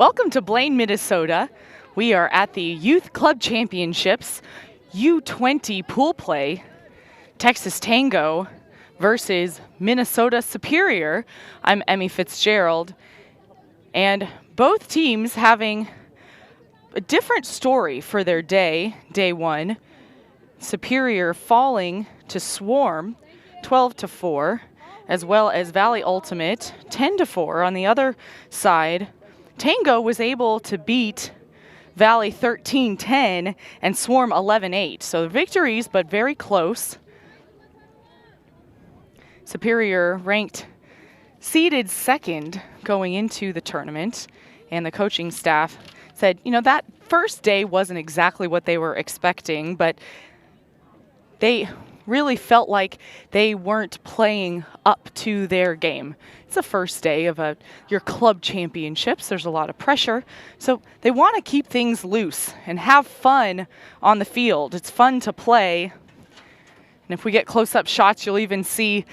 Welcome to Blaine, Minnesota. We are at the Youth Club Championships U20 pool play. Texas Tango versus Minnesota Superior. I'm Emmy Fitzgerald. And both teams having a different story for their day one. Superior falling to Swarm 12-4, as well as Valley Ultimate 10-4 on the other side. Tango was able to beat Valley 13-10 and Swarm 11-8. So victories, but very close. Superior ranked seeded second going into the tournament, and the coaching staff said, that first day wasn't exactly what they were expecting, but they really felt like they weren't playing up to their game. It's the first day of your club championships. There's a lot of pressure. So they want to keep things loose and have fun on the field. It's fun to play. And if we get close-up shots, you'll even see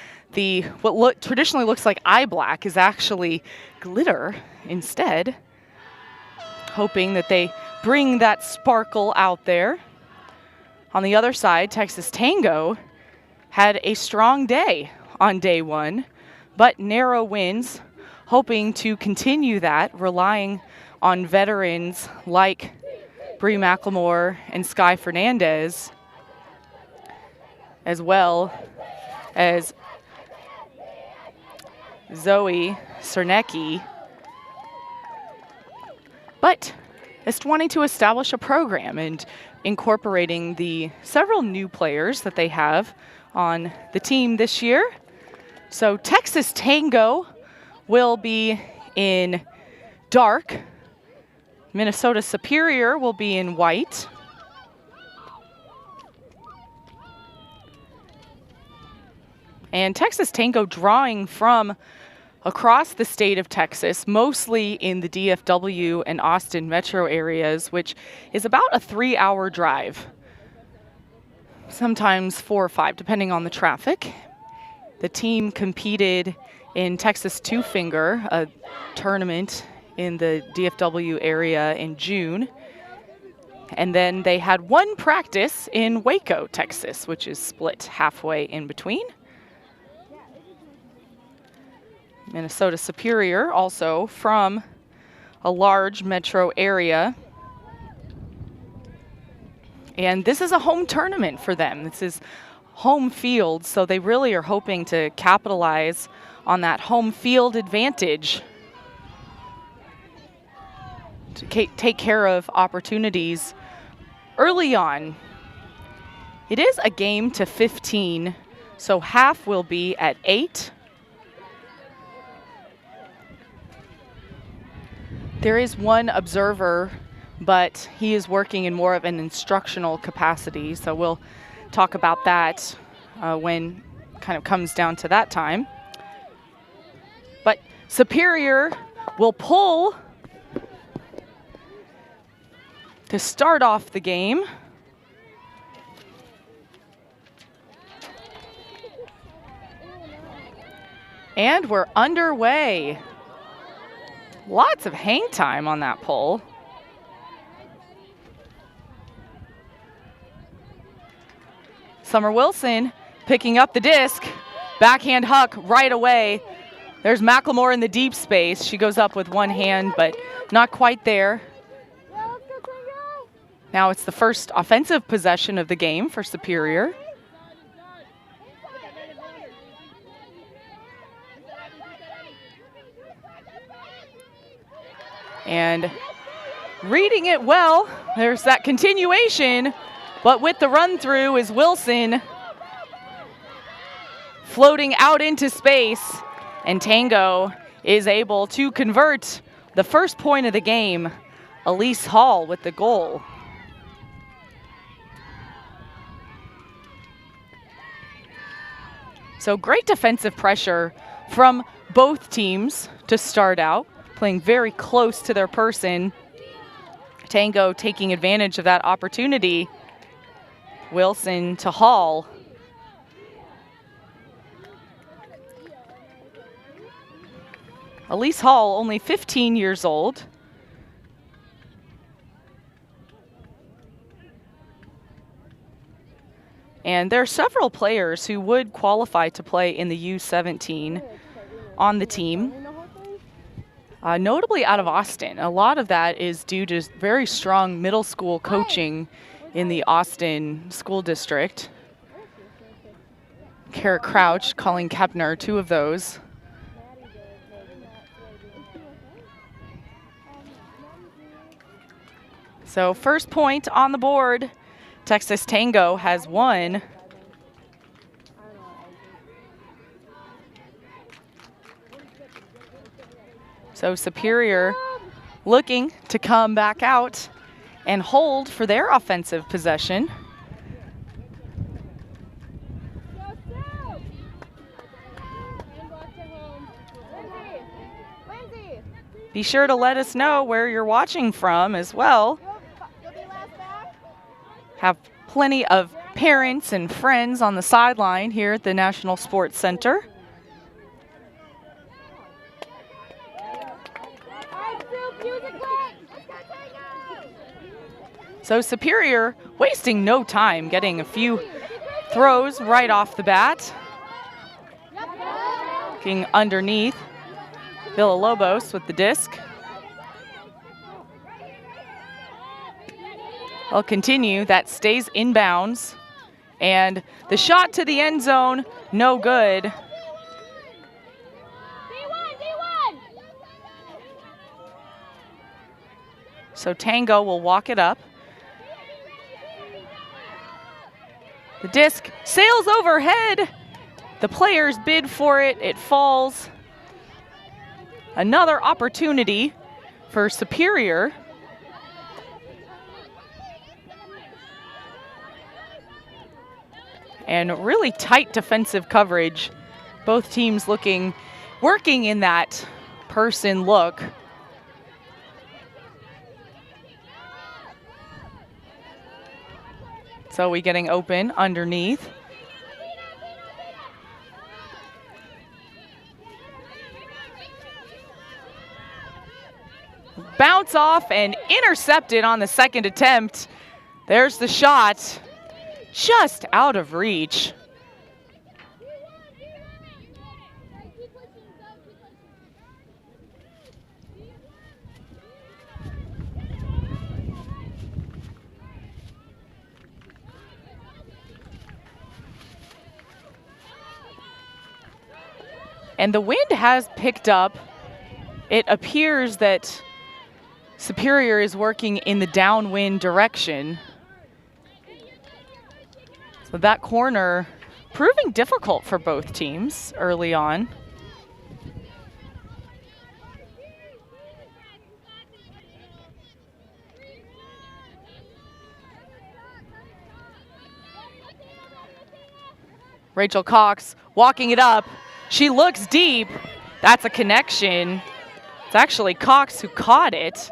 what traditionally looks like eye black is actually glitter instead. Hoping that they bring that sparkle out there. On the other side, Texas Tango had a strong day on day one, but narrow wins, hoping to continue that, relying on veterans like Bree McLemore and Sky Fernandez, as well as Zoe Cernecki, but it's wanting to establish a program and incorporating the several new players that they have on the team this year. So Texas Tango will be in dark. Minnesota Superior will be in white. And Texas Tango drawing from across the state of Texas, mostly in the DFW and Austin metro areas, which is about a 3-hour drive, sometimes 4 or 5, depending on the traffic. The team competed in Texas Two Finger, a tournament in the DFW area in June. And then they had one practice in Waco, Texas, which is split halfway in between. Minnesota Superior, also from a large metro area. And this is a home tournament for them. This is home field, so they really are hoping to capitalize on that home field advantage to take care of opportunities early on. It is a game to 15, so half will be at 8. There is one observer, but he is working in more of an instructional capacity, so we'll talk about that when kind of comes down to that time. But Superior will pull to start off the game. And we're underway. Lots of hang time on that pole. Summer Wilson picking up the disc. Backhand huck right away. There's McLemore in the deep space. She goes up with one hand, but not quite there. Now it's the first offensive possession of the game for Superior. And reading it well, there's that continuation, but with the run through is Wilson floating out into space, and Tango is able to convert the first point of the game. Elise Hall with the goal. So great defensive pressure from both teams to start out, playing very close to their person. Tango taking advantage of that opportunity. Wilson to Hall. Elise Hall, only 15 years old. And there are several players who would qualify to play in the U17 on the team, notably out of Austin. A lot of that is due to very strong middle school coaching in the Austin School District. Kara Crouch, Colleen Kepner, two of those. So first point on the board, Texas Tango has won. So Superior looking to come back out and hold for their offensive possession. Be sure to let us know where you're watching from as well. Have plenty of parents and friends on the sideline here at the National Sports Center. So Superior wasting no time, getting a few throws right off the bat. Looking underneath, Villalobos with the disc. They'll continue, that stays inbounds. And the shot to the end zone, no good. So Tango will walk it up. The disc sails overhead. The players bid for it, it falls. Another opportunity for Superior. And really tight defensive coverage. Both teams working in that person look. So we getting open underneath. Bounce off and intercepted on the second attempt. There's the shot, just out of reach. And the wind has picked up. It appears that Superior is working in the downwind direction. So that corner proving difficult for both teams early on. Rachel Cox walking it up. She looks deep. That's a connection. It's actually Cox who caught it.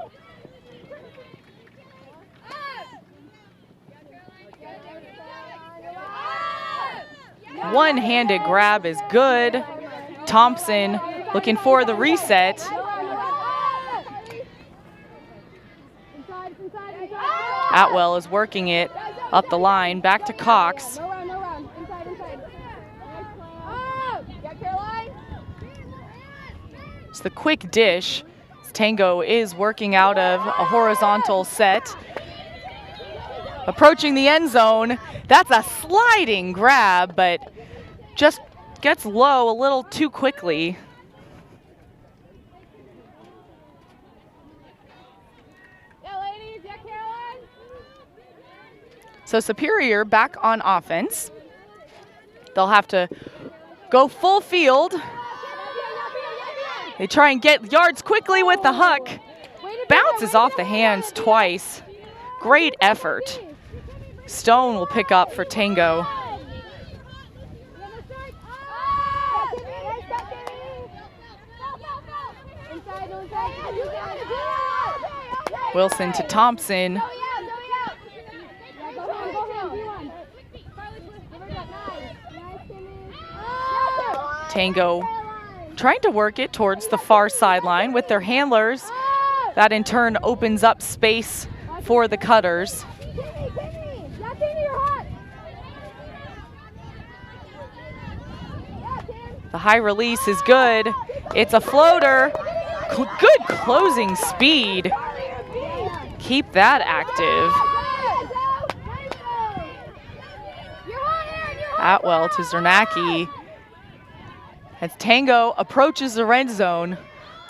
One-handed grab is good. Thompson looking for the reset. Atwell is working it up the line, back to Cox. It's the quick dish. Tango is working out of a horizontal set. Approaching the end zone. That's a sliding grab, but just gets low a little too quickly. So Superior back on offense. They'll have to go full field. They try and get yards quickly with the huck. Bounces off the hands twice. Great effort. Stone will pick up for Tango. Wilson to Thompson. Tango trying to work it towards the far sideline with their handlers. That in turn opens up space for the Cutters. The high release is good. It's a floater. Good closing speed. Keep that active. Atwell to Zernacki. As Tango approaches the red zone,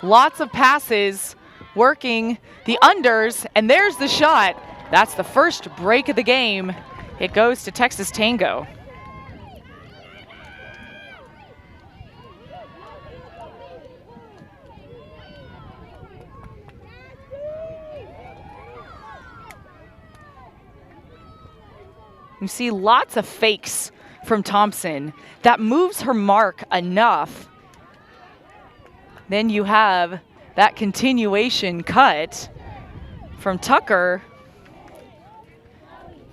lots of passes, working the unders, and there's the shot. That's the first break of the game. It goes to Texas Tango. You see lots of fakes from Thompson. That moves her mark enough. Then you have that continuation cut from Tucker.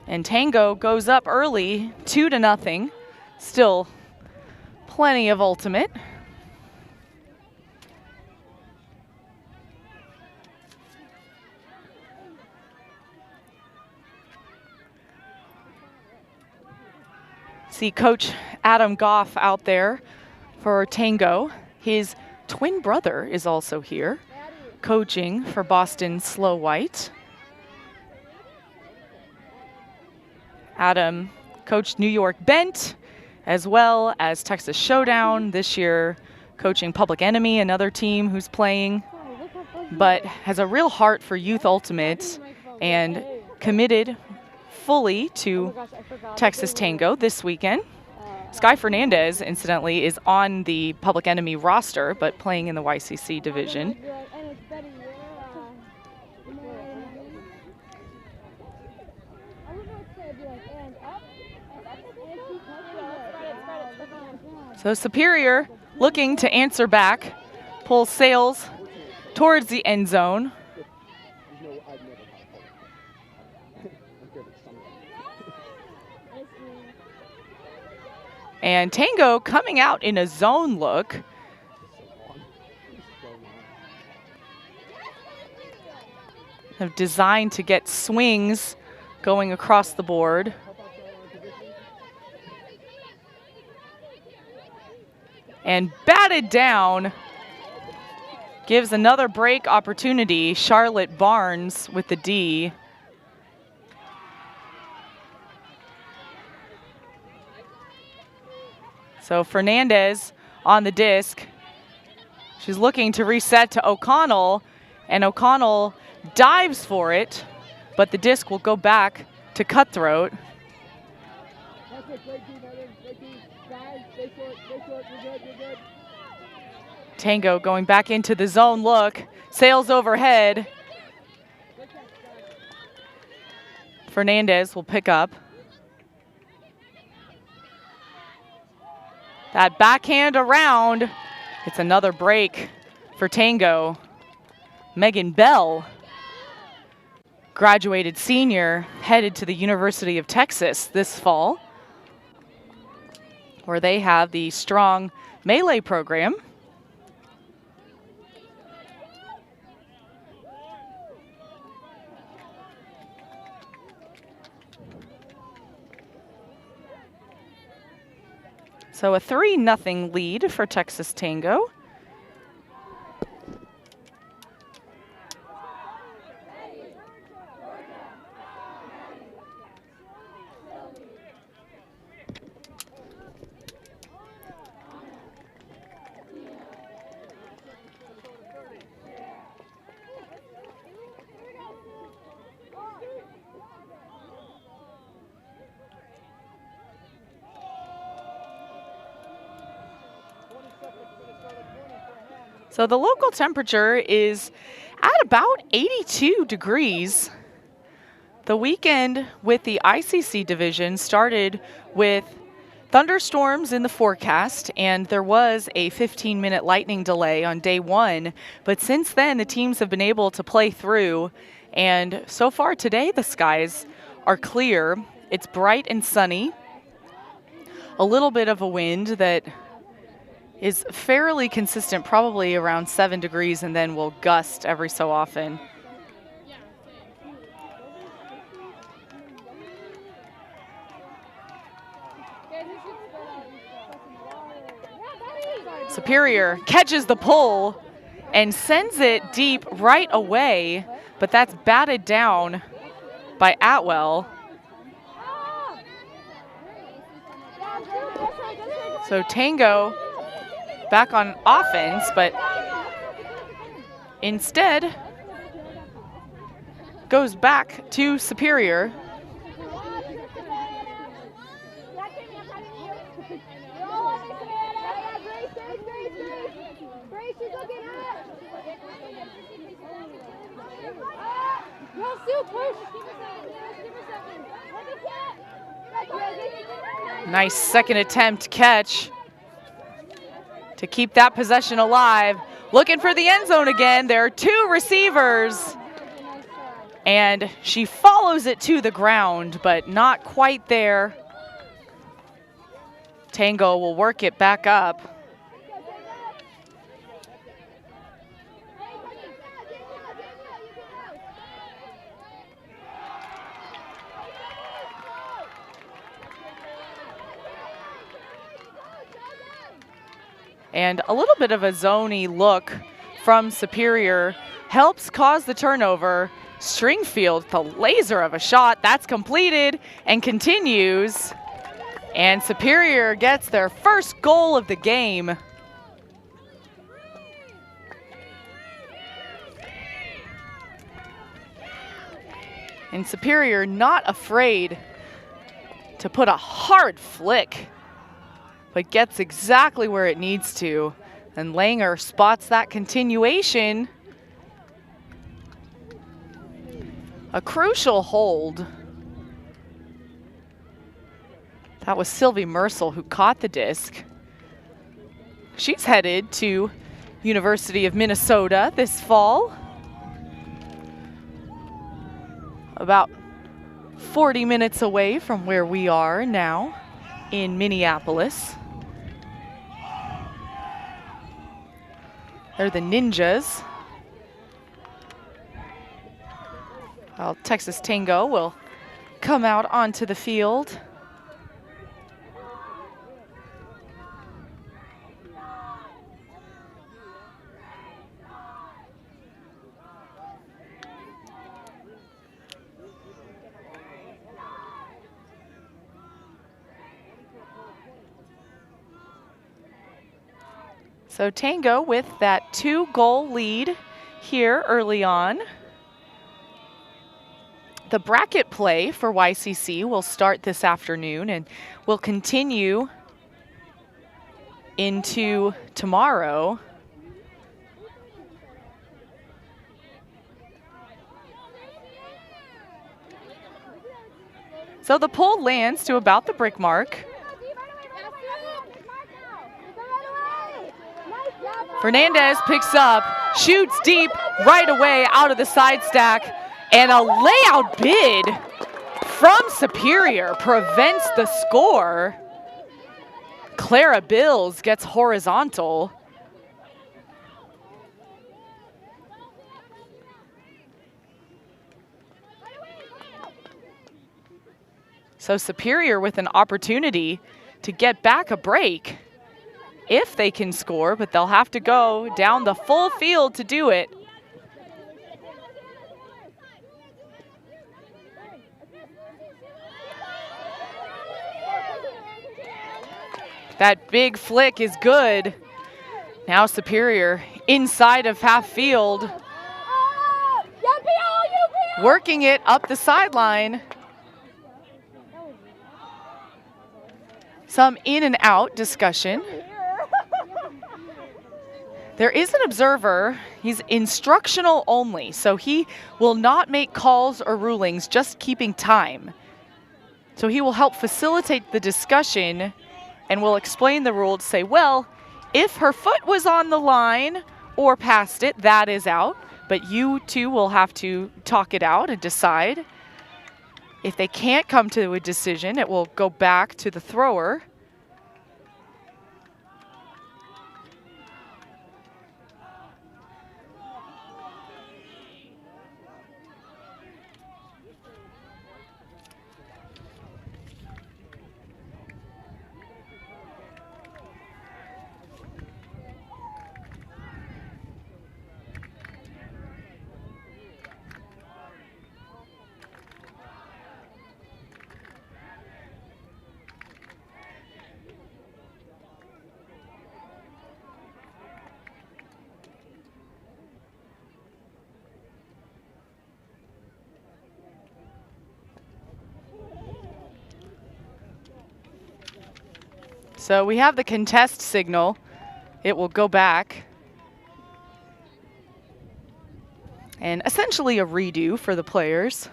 And Tango goes up early, 2-0. Still plenty of ultimate. See Coach Adam Goff out there for Tango. His twin brother is also here, coaching for Boston Slow White. Adam coached New York Bent as well as Texas Showdown this year, coaching Public Enemy, another team who's playing, but has a real heart for Youth Ultimate and committed fully to Texas Tango this weekend. Sky Fernandez, incidentally, is on the Public Enemy roster, but playing in the YCC division. So Superior looking to answer back, pulls Sales towards the end zone. And Tango coming out in a zone look. Designed to get swings going across the board. And batted down. Gives another break opportunity. Charlotte Barnes with the D. So Fernandez on the disc. She's looking to reset to O'Connell, and O'Connell dives for it, but the disc will go back to Cutthroat. Tango going back into the zone look. Sails overhead. Fernandez will pick up. That backhand around. It's another break for Tango. Megan Bell, graduated senior, headed to the University of Texas this fall, where they have the strong melee program. So a 3-0 lead for Texas Tango. So the local temperature is at about 82 degrees. The weekend with the ICC division started with thunderstorms in the forecast, and there was a 15-minute lightning delay on day one. But since then, the teams have been able to play through, and so far today, the skies are clear. It's bright and sunny. A little bit of a wind that is fairly consistent, probably around 7 degrees, and then will gust every so often. Superior catches the pull and sends it deep right away, but that's batted down by Atwell. So Tango back on offense, but instead goes back to Superior. Nice second attempt catch to keep that possession alive. Looking for the end zone again. There are two receivers. And she follows it to the ground, but not quite there. Tango will work it back up. And a little bit of a zony look from Superior helps cause the turnover. Stringfield, the laser of a shot, that's completed and continues. And Superior gets their first goal of the game. And Superior not afraid to put a hard flick, but gets exactly where it needs to. And Langer spots that continuation. A crucial hold. That was Sylvie Mersel who caught the disc. She's headed to University of Minnesota this fall. About 40 minutes away from where we are now in Minneapolis. They're the Ninjas. Well, Texas Tango will come out onto the field. So Tango with that 2-goal lead here early on. The bracket play for YCC will start this afternoon and will continue into tomorrow. So the pull lands to about the brick mark. Fernandez picks up, shoots deep right away out of the side stack, and a layout bid from Superior prevents the score. Clara Bills gets horizontal. So Superior with an opportunity to get back a break if they can score, but they'll have to go down the full field to do it. That big flick is good. Now Superior inside of half field. Working it up the sideline. Some in and out discussion. There is an observer. He's instructional only, so he will not make calls or rulings, just keeping time. So he will help facilitate the discussion and will explain the rule to say, well, if her foot was on the line or past it, that is out. But you two will have to talk it out and decide. If they can't come to a decision, it will go back to the thrower. So we have the contest signal. It will go back. And essentially a redo for the players.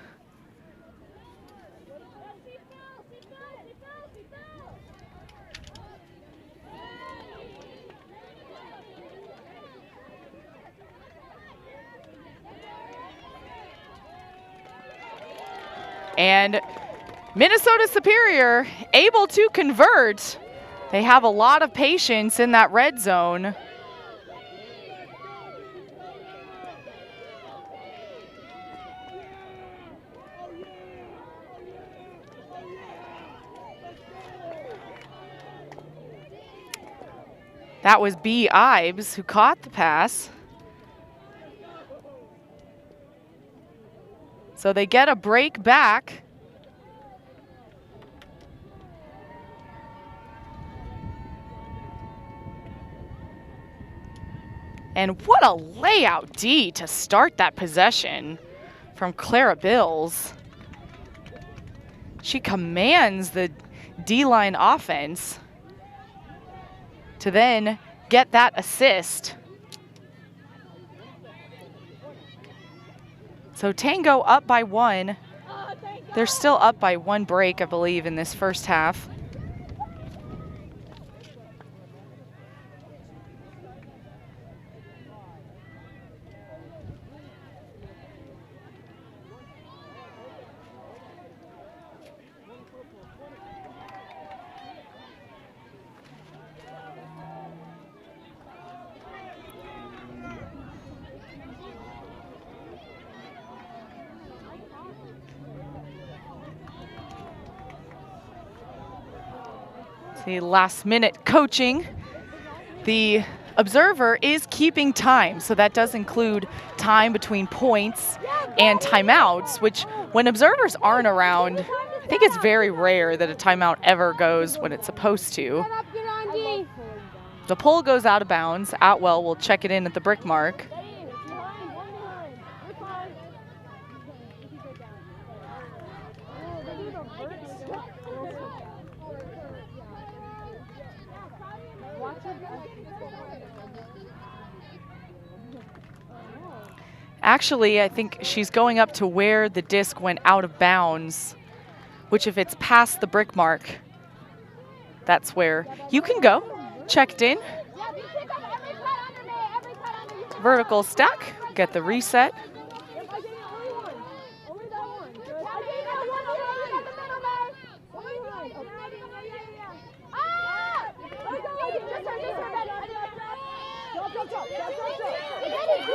And Minnesota Superior able to convert. They have a lot of patience in that red zone. That was B. Ives who caught the pass. So they get a break back. And what a layout D to start that possession from Clara Bills. She commands the D-line offense to then get that assist. So Tango up by 1. They're still up by 1 break, I believe, in this first half. The last minute coaching. The observer is keeping time, so that does include time between points and timeouts, which when observers aren't around, I think it's very rare that a timeout ever goes when it's supposed to. The pull goes out of bounds. Atwell will check it in at the brick mark. Actually, I think she's going up to where the disc went out of bounds, which if it's past the brick mark, that's where you can go. Checked in. Vertical stack, get the reset.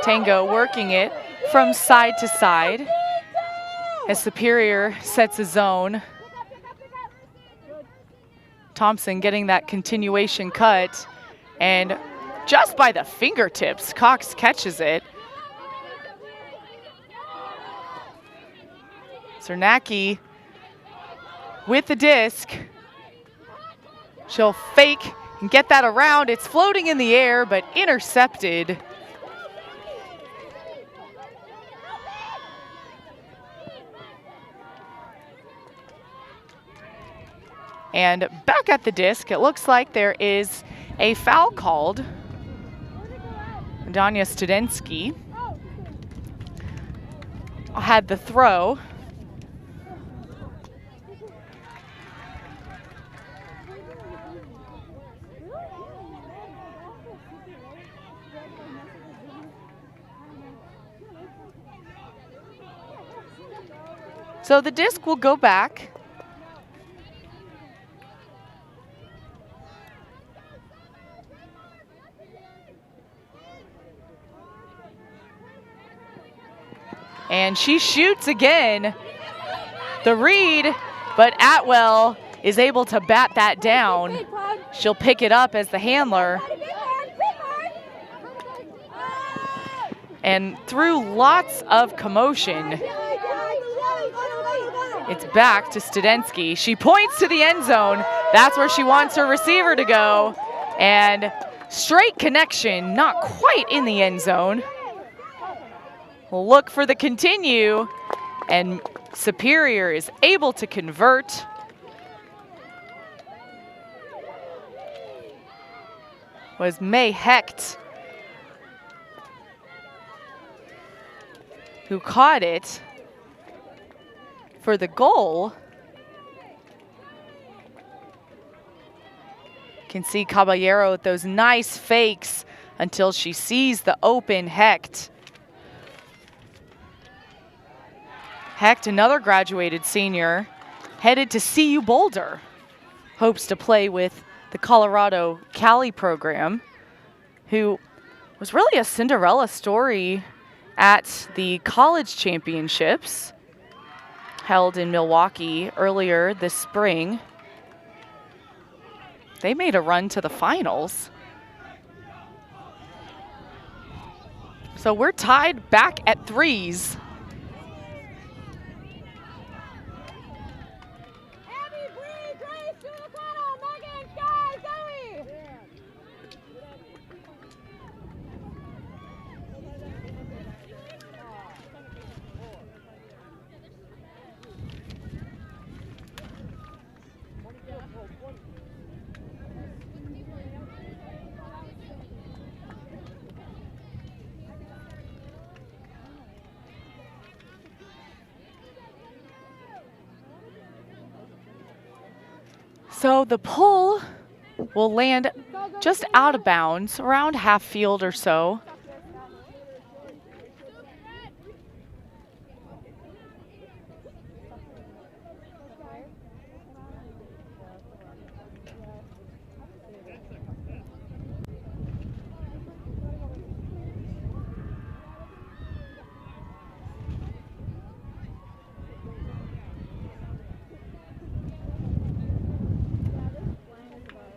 Tango working it from side to side as Superior sets a zone. Thompson getting that continuation cut, and just by the fingertips, Cox catches it. Cernacki with the disc. She'll fake and get that around. It's floating in the air, but intercepted. And back at the disc, it looks like there is a foul called. Danya Studensky had the throw. So the disc will go back. And she shoots again. The read, but Atwell is able to bat that down. She'll pick it up as the handler. And through lots of commotion, it's back to Studensky. She points to the end zone. That's where she wants her receiver to go. And straight connection, not quite in the end zone. We'll look for the continue, and Superior is able to convert. was May Hecht, who caught it for the goal. Can see Caballero with those nice fakes until she sees the open Hecht. Hecht, another graduated senior, headed to CU Boulder. Hopes to play with the Colorado Cali program, who was really a Cinderella story at the college championships held in Milwaukee earlier this spring. They made a run to the finals. So we're tied back at threes. So the pull will land just out of bounds, around half field or so.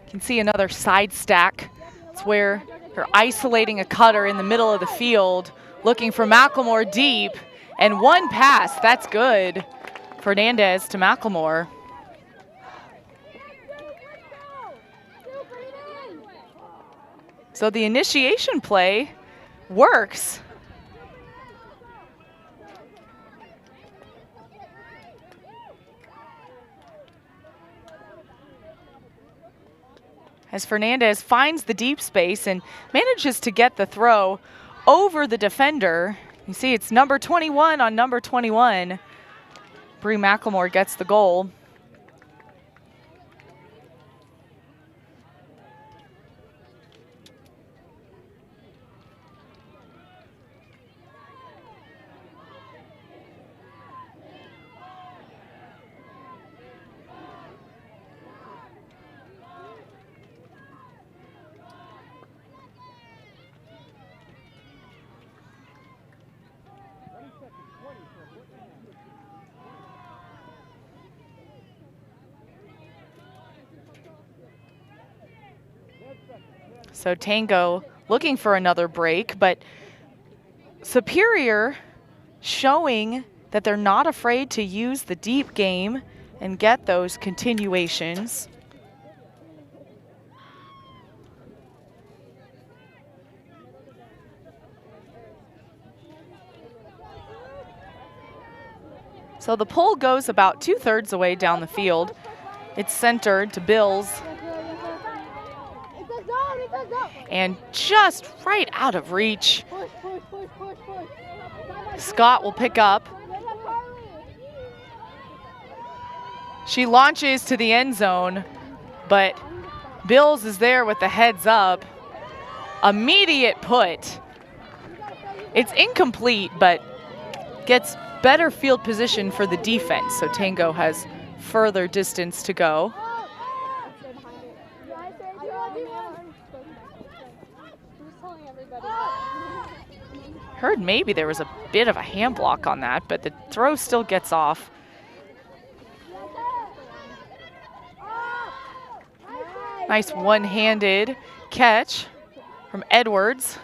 Can see another side stack. It's where they're isolating a cutter in the middle of the field, looking for Macklemore deep, and one pass, that's good. Fernandez to Macklemore. So the initiation play works. As Fernandez finds the deep space and manages to get the throw over the defender. You see it's number 21 on number 21. Bree Macklemore gets the goal. So Tango looking for another break, but Superior showing that they're not afraid to use the deep game and get those continuations. So the pull goes about 2/3 away down the field. It's centered to Bills. And just right out of reach. Scott will pick up. She launches to the end zone, but Bills is there with the heads up. Immediate put. It's incomplete, but gets better field position for the defense, so Tango has further distance to go. Heard maybe there was a bit of a hand block on that, but the throw still gets off. Nice one-handed catch from Edwards.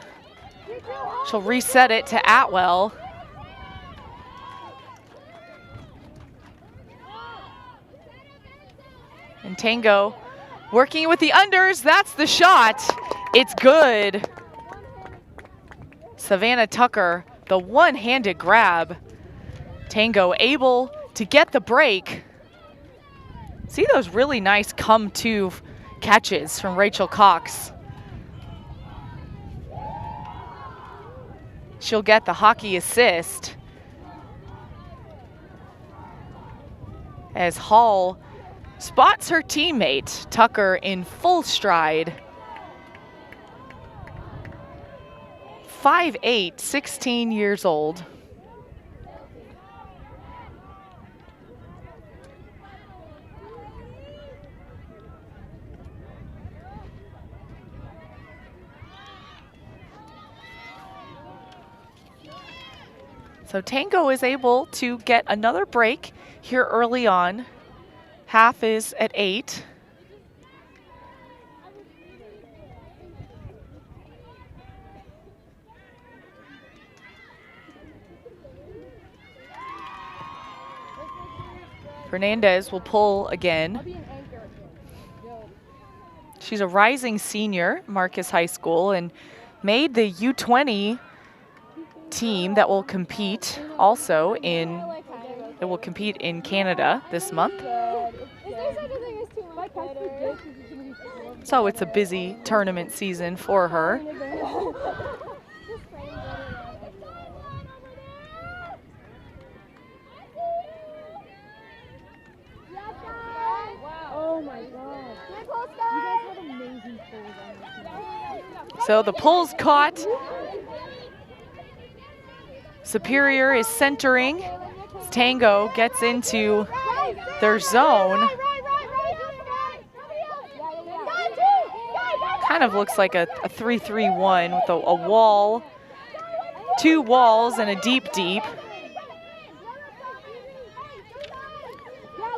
She'll reset it to Atwell. And Tango working with the unders. That's the shot. It's good. Savannah Tucker, the one-handed grab. Tango able to get the break. See those really nice come-to catches from Rachel Cox. she'll get the hockey assist as Hall spots her teammate, Tucker, in full stride. 5'8", 16 years old. So Tango is able to get another break here early on. Half is at 8. Fernandez will pull again. She's a rising senior, Marcus High School, and made the U20 team that will compete also in Canada this month. So it's a busy tournament season for her. So the pull's caught. Superior is centering. Tango gets into their zone. Kind of looks like a 3-3-1 with a wall, 2 walls, and a deep.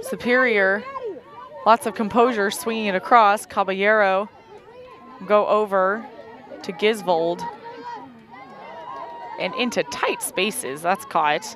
Superior, lots of composure, swinging it across. Caballero go over to Gisvold and into tight spaces. That's caught.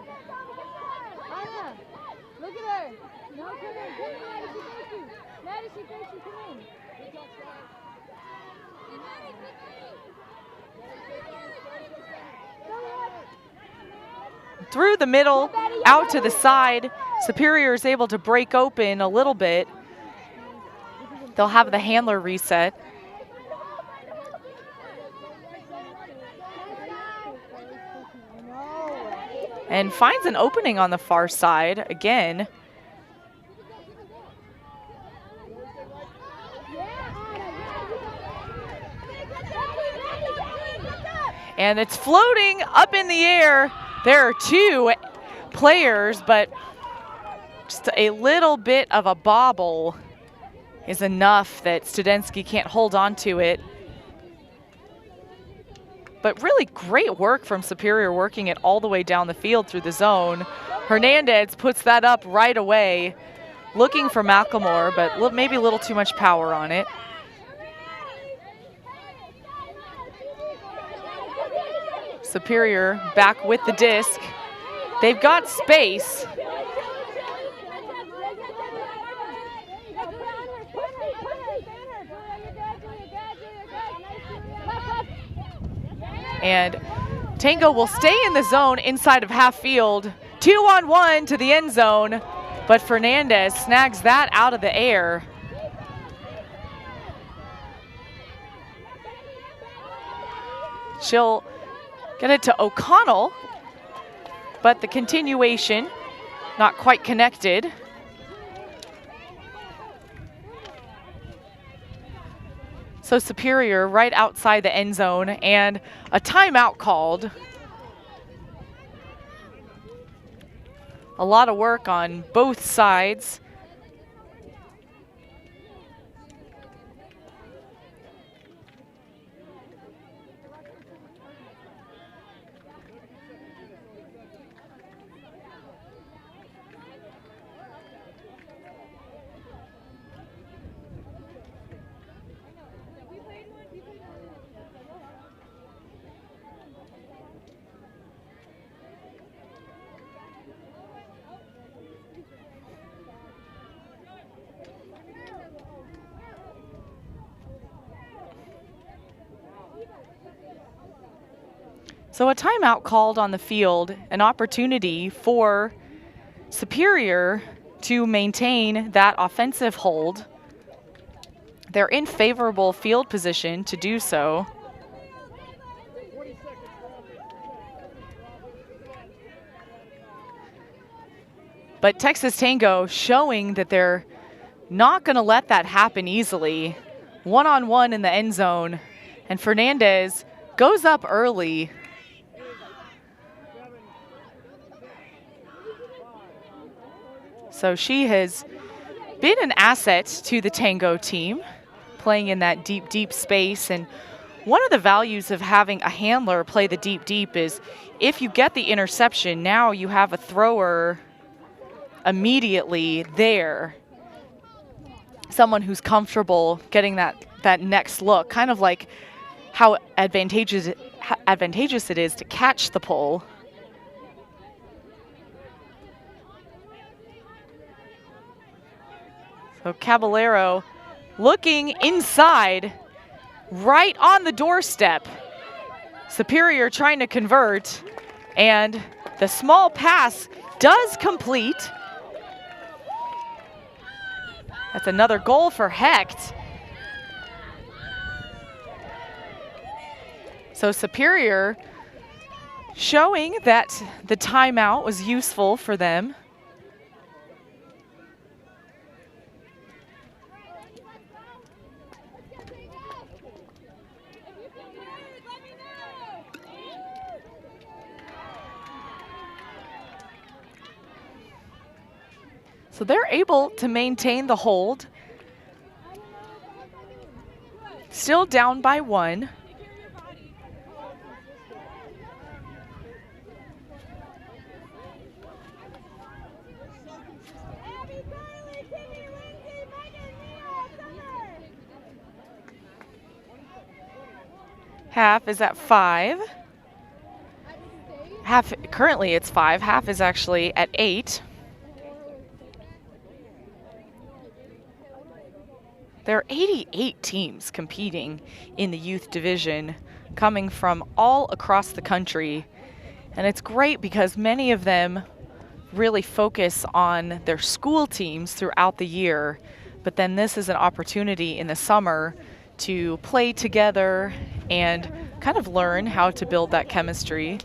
Through the middle, out to the side. Superior is able to break open a little bit. They'll have the handler reset. And finds an opening on the far side again. And it's floating up in the air. There are 2 players, but just a little bit of a bobble is enough that Studensky can't hold on to it. But really great work from Superior, working it all the way down the field through the zone. Hernandez puts that up right away, looking for Macklemore, but maybe a little too much power on it. Superior back with the disc. They've got space. And Tango will stay in the zone inside of half field. 2-on-1 to the end zone, but Fernandez snags that out of the air. She'll get it to O'Connell, but the continuation not quite connected. So Superior right outside the end zone, and a timeout called. A lot of work on both sides. So a timeout called on the field, an opportunity for Superior to maintain that offensive hold. They're in favorable field position to do so. But Texas Tango showing that they're not going to let that happen easily. One-on-one in the end zone, and Fernandez goes up early. So she has been an asset to the Tango team, playing in that deep, deep space. And one of the values of having a handler play the deep, deep is if you get the interception, now you have a thrower immediately there. Someone who's comfortable getting that next look, kind of like how advantageous it is to catch the pull. So Caballero looking inside, right on the doorstep. Superior trying to convert, and the small pass does complete. That's another goal for Hecht. So Superior showing that the timeout was useful for them. So they're able to maintain the hold. Still down by 1. Half is at 5. Half, currently it's 5. Half is actually at 8. There are 88 teams competing in the youth division, coming from all across the country. And it's great because many of them really focus on their school teams throughout the year. But then this is an opportunity in the summer to play together and kind of learn how to build that chemistry.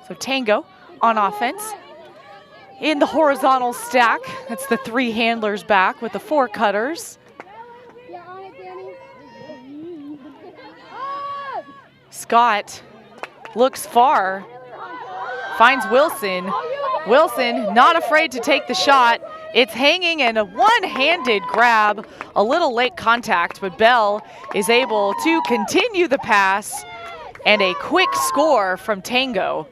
So Tango on offense in the horizontal stack. That's the 3 handlers back with the 4 cutters. Scott looks far, finds Wilson. Wilson not afraid to take the shot. It's hanging and a one-handed grab, a little late contact, but Bell is able to continue the pass and a quick score from Tango.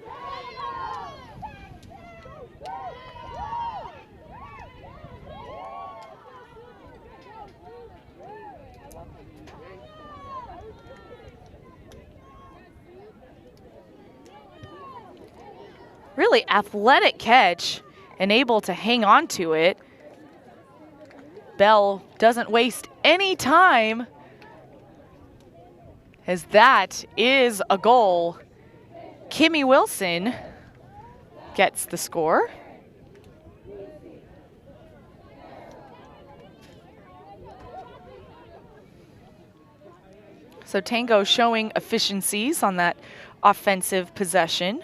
Really athletic catch and able to hang on to it. Bell doesn't waste any time, as that is a goal. Kimmy Wilson gets the score. So Tango showing efficiencies on that offensive possession.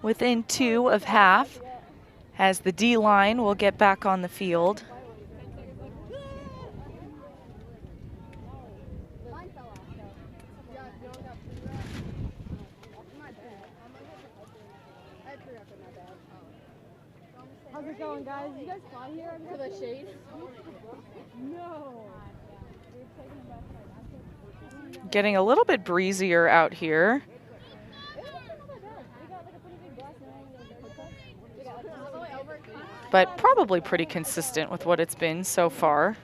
Within 2 of half, as the D-line will get back on the field. How's it going, guys? You guys fly here for the shade? No. Getting a little bit breezier out here. But probably pretty consistent with what it's been so far.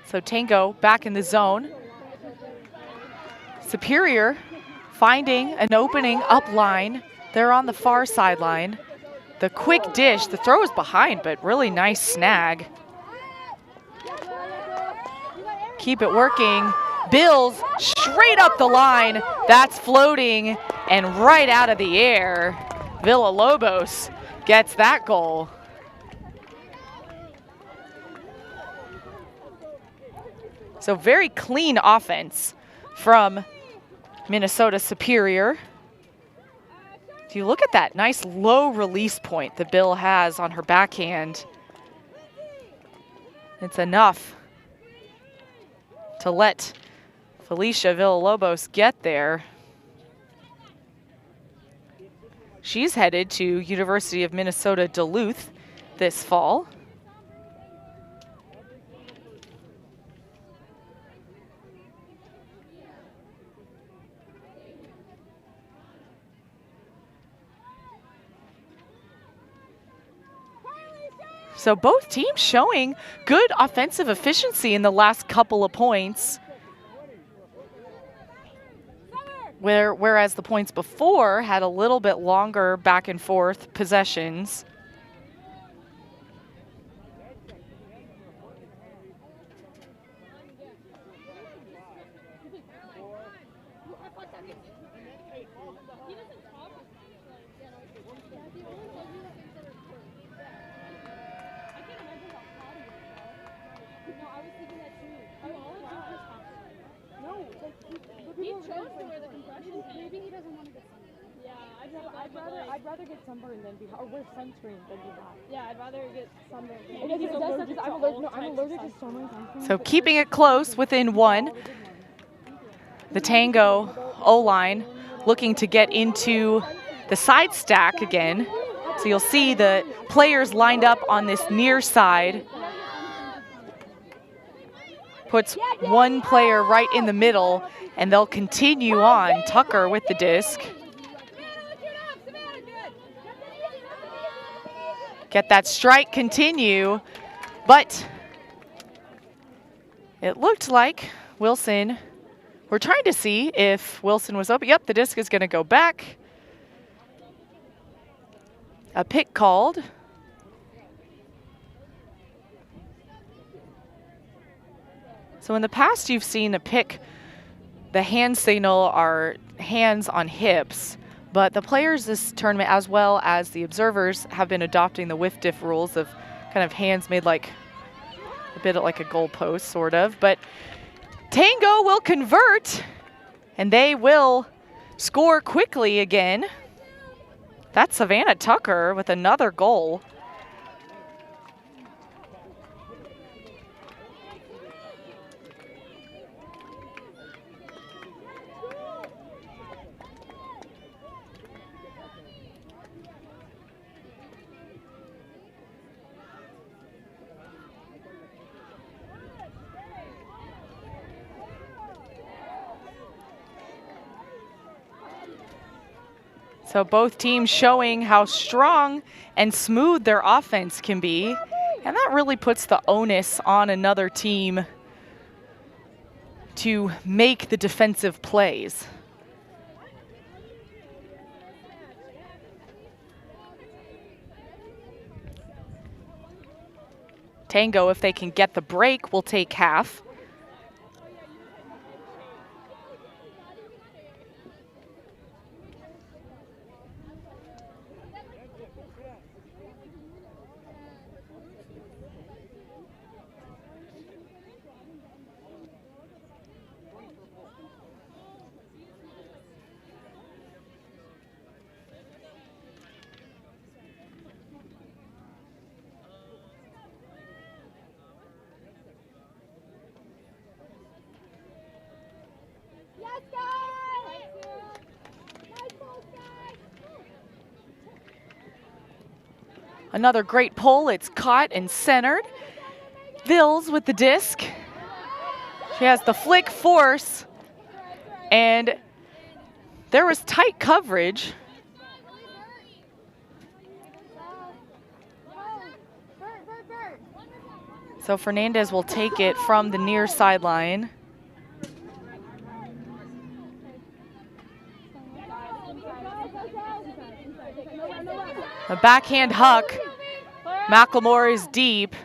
So Tango back in the zone. Superior finding an opening up line. They're on the far sideline. The quick dish, the throw is behind, but really nice snag. Keep it working. Bills straight up the line. That's floating and right out of the air. Villalobos gets that goal. So very clean offense from Minnesota Superior. If you look at that nice low release point that Bill has on her backhand, it's enough to let Felicia Villalobos get there. She's headed to University of Minnesota Duluth this fall. So both teams showing good offensive efficiency in the last couple of points. Whereas the points before had a little bit longer back and forth possessions. I'd rather get sunburned than be hot, or wear sunscreen than be hot. Yeah, I'd rather get sunburned. I'm allergic to so many sunscreens. So keeping it close within one. The Tango O-line looking to get into the side stack again. So you'll see the players lined up on this near side. Puts one player right in the middle, and they'll continue on. Tucker with the disc. Get that strike continue, but it looked like Wilson, we're trying to see if Wilson was open. Yep, the disc is gonna go back. A pick called. So in the past, you've seen a pick, the hand signal are hands on hips, but the players this tournament, as well as the observers, have been adopting the whiff diff rules of kind of hands made like a bit like a goalpost, sort of. But Tango will convert, and they will score quickly again. That's Savannah Tucker with another goal. So both teams showing how strong and smooth their offense can be. And that really puts the onus on another team to make the defensive plays. Tango, if they can get the break, will take half. Another great pull, it's caught and centered. Vills with the disc. She has the flick force, and there was tight coverage. So Fernandez will take it from the near sideline. A backhand huck. Macklemore is deep,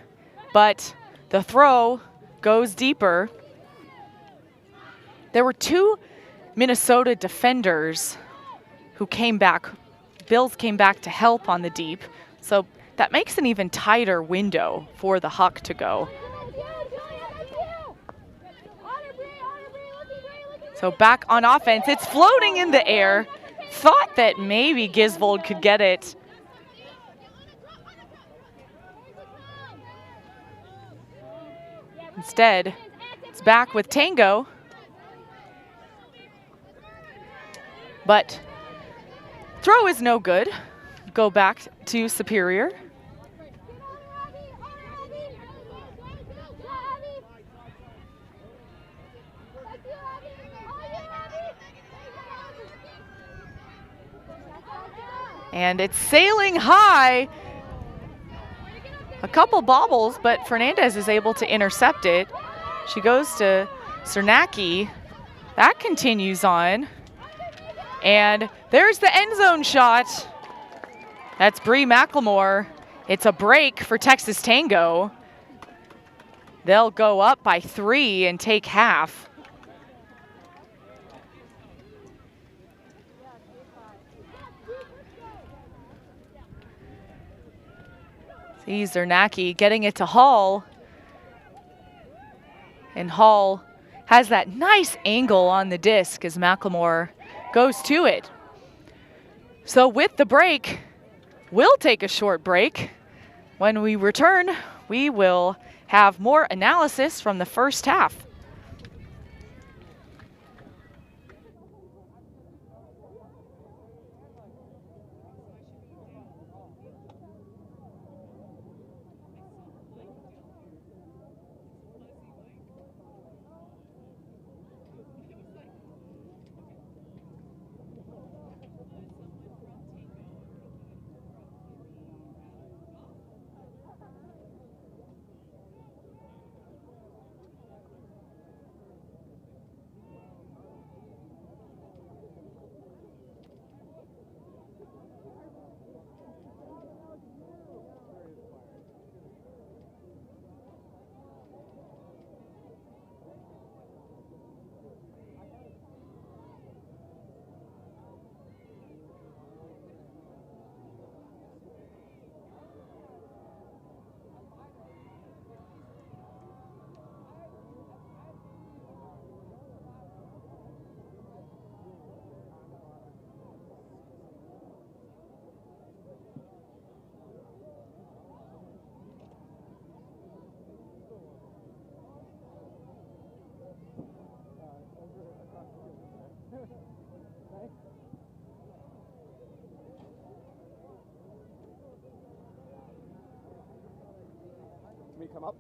but the throw goes deeper. There were 2 Minnesota defenders who came back. Bills came back to help on the deep, so that makes an even tighter window for the huck to go. So back on offense, it's floating in the air. Thought that maybe Gisvold could get it. Instead, it's back with Tango. But throw is no good. Go back to Superior. And it's sailing high. A couple bobbles, but Fernandez is able to intercept it. She goes to Cernacki. That continues on. And there's the end zone shot. That's Bree Macklemore. It's a break for Texas Tango. They'll go up by 3 and take half. See Cernacki getting it to Hall. And Hall has that nice angle on the disc as Macklemore goes to it. So with the break, we'll take a short break. When we return, we will have more analysis from the first half. Can we come up?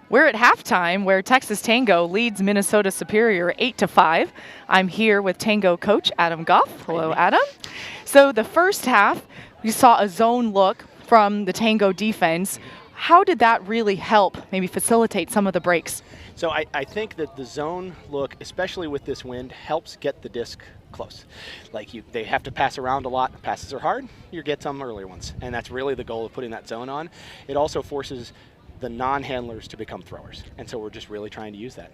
We're at halftime where Texas Tango leads Minnesota Superior 8-5. I'm here with Tango coach Adam Goff. Hello, Adam. So the first half, we saw a zone look from the Tango defense. How did that really help maybe facilitate some of the breaks? So I think that the zone look, especially with this wind, helps get the disc close. Like they have to pass around a lot. Passes are hard. You get some earlier ones. And that's really the goal of putting that zone on. It also forces the non-handlers to become throwers. And so we're just really trying to use that.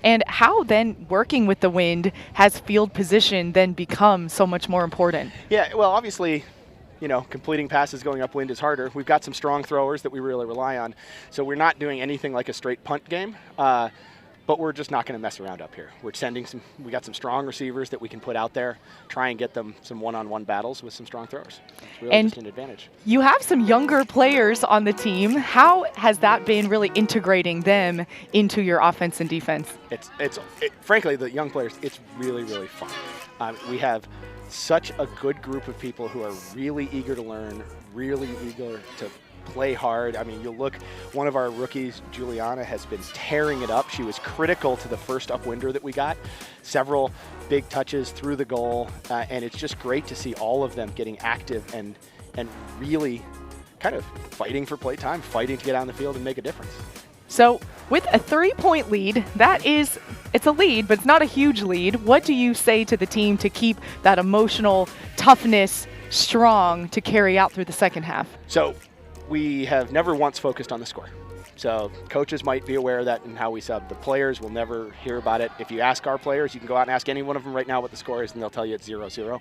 And how then working with the wind has field position then become so much more important? Yeah, well, obviously, you know, completing passes going upwind is harder. We've got some strong throwers that we really rely on. So we're not doing anything like a straight punt game. But but we're just not going to mess around up here. We're sending we got some strong receivers that we can put out there, try and get them some one-on-one battles with some strong throwers. It's really just an advantage. You have some younger players on the team. How has that been really integrating them into your offense and defense? Frankly, the young players, it's really, really fun. We have such a good group of people who are really eager to learn, really eager to play hard. I mean, you'll look, one of our rookies, Juliana, has been tearing it up. She was critical to the first upwinder that we got. Several big touches through the goal, and it's just great to see all of them getting active and really kind of fighting for play time, fighting to get on the field and make a difference. So with a 3-point lead, it's a lead, but it's not a huge lead. What do you say to the team to keep that emotional toughness strong to carry out through the second half? So we have never once focused on the score. So coaches might be aware of that in how we sub. The players will never hear about it. If you ask our players, you can go out and ask any one of them right now what the score is, and they'll tell you it's 0-0.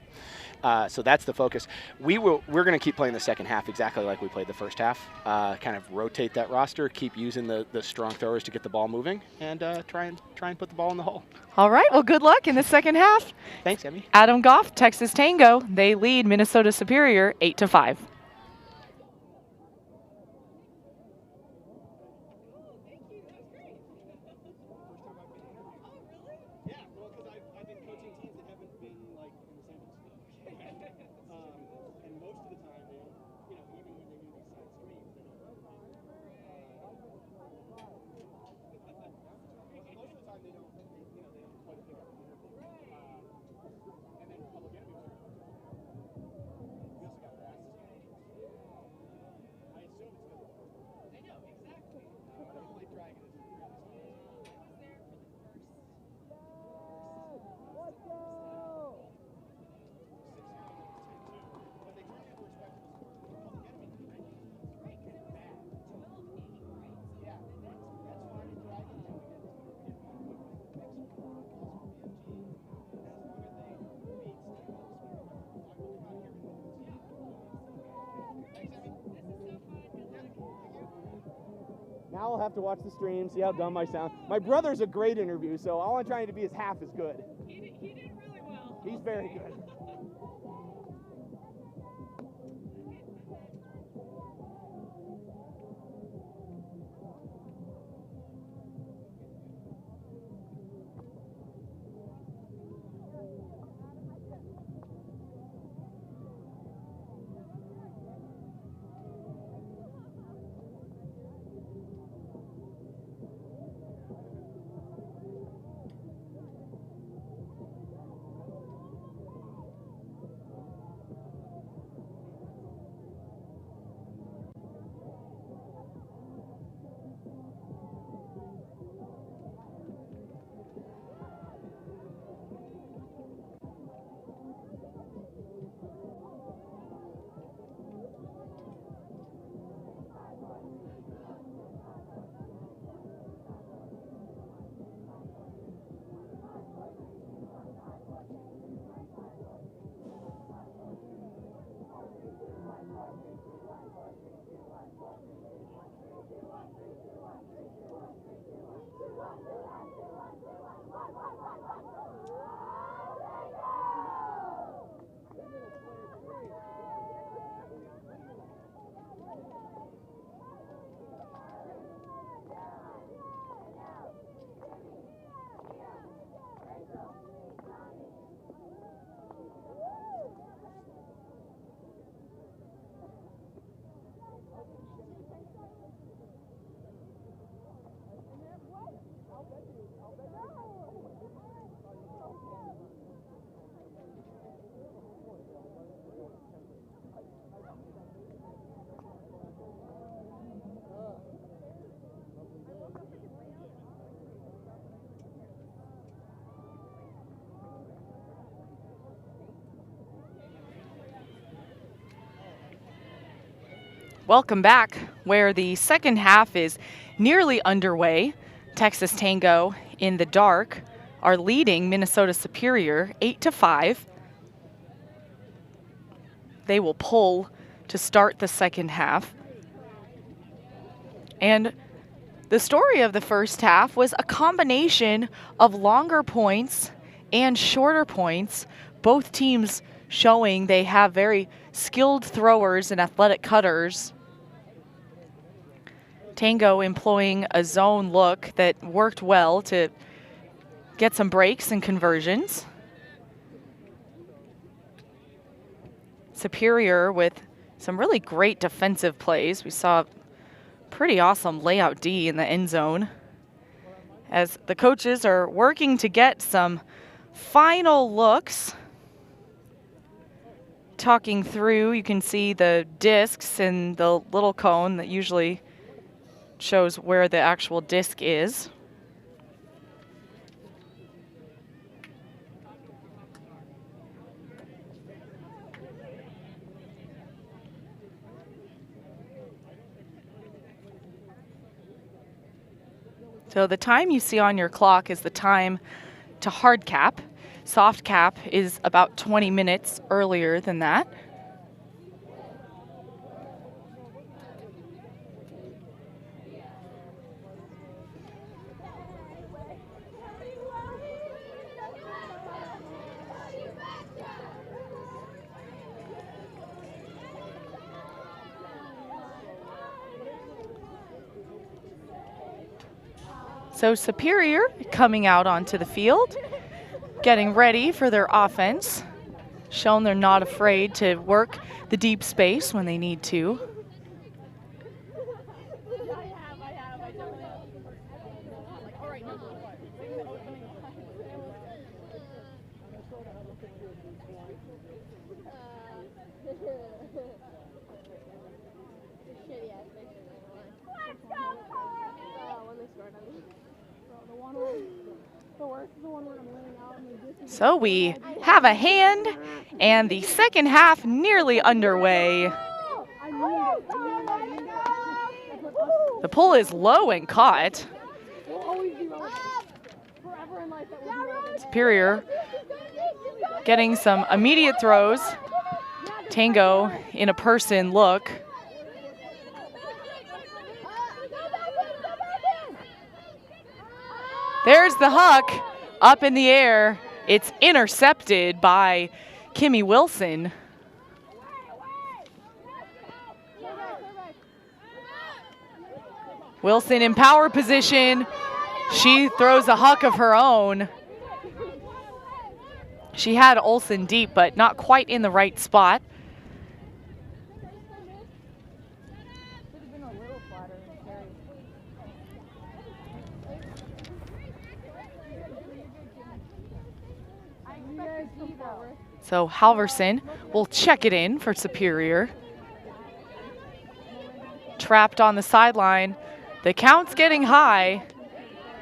So that's the focus. We're going to keep playing the second half exactly like we played the first half. Kind of rotate that roster, keep using the strong throwers to get the ball moving, and try and put the ball in the hole. All right. Well, good luck in the second half. Thanks, Emmy. Adam Goff, Texas Tango. They lead Minnesota Superior 8-5. Now I'll have to watch the stream, see how dumb I sound. My brother's a great interview, so all I'm trying to be is half as good. He did really well. He's very good. Welcome back, where the second half is nearly underway. Texas Tango in the dark are leading Minnesota Superior 8-5. They will pull to start the second half. And the story of the first half was a combination of longer points and shorter points. Both teams showing they have very skilled throwers and athletic cutters. Tango employing a zone look that worked well to get some breaks and conversions. Superior with some really great defensive plays. We saw pretty awesome layout D in the end zone as the coaches are working to get some final looks. Talking through, you can see the discs and the little cone that usually shows where the actual disc is. So the time you see on your clock is the time to hard cap. Soft cap is about 20 minutes earlier than that. So Superior coming out onto the field, getting ready for their offense, showing they're not afraid to work the deep space when they need to. So we have a hand, and the second half nearly underway. The pull is low and caught. Superior getting some immediate throws. Tango in a person look. There's the huck up in the air. It's intercepted by Kimmy Wilson. Wilson in power position. She throws a huck of her own. She had Olsen deep, but not quite in the right spot. So Halverson will check it in for Superior. Trapped on the sideline. The count's getting high,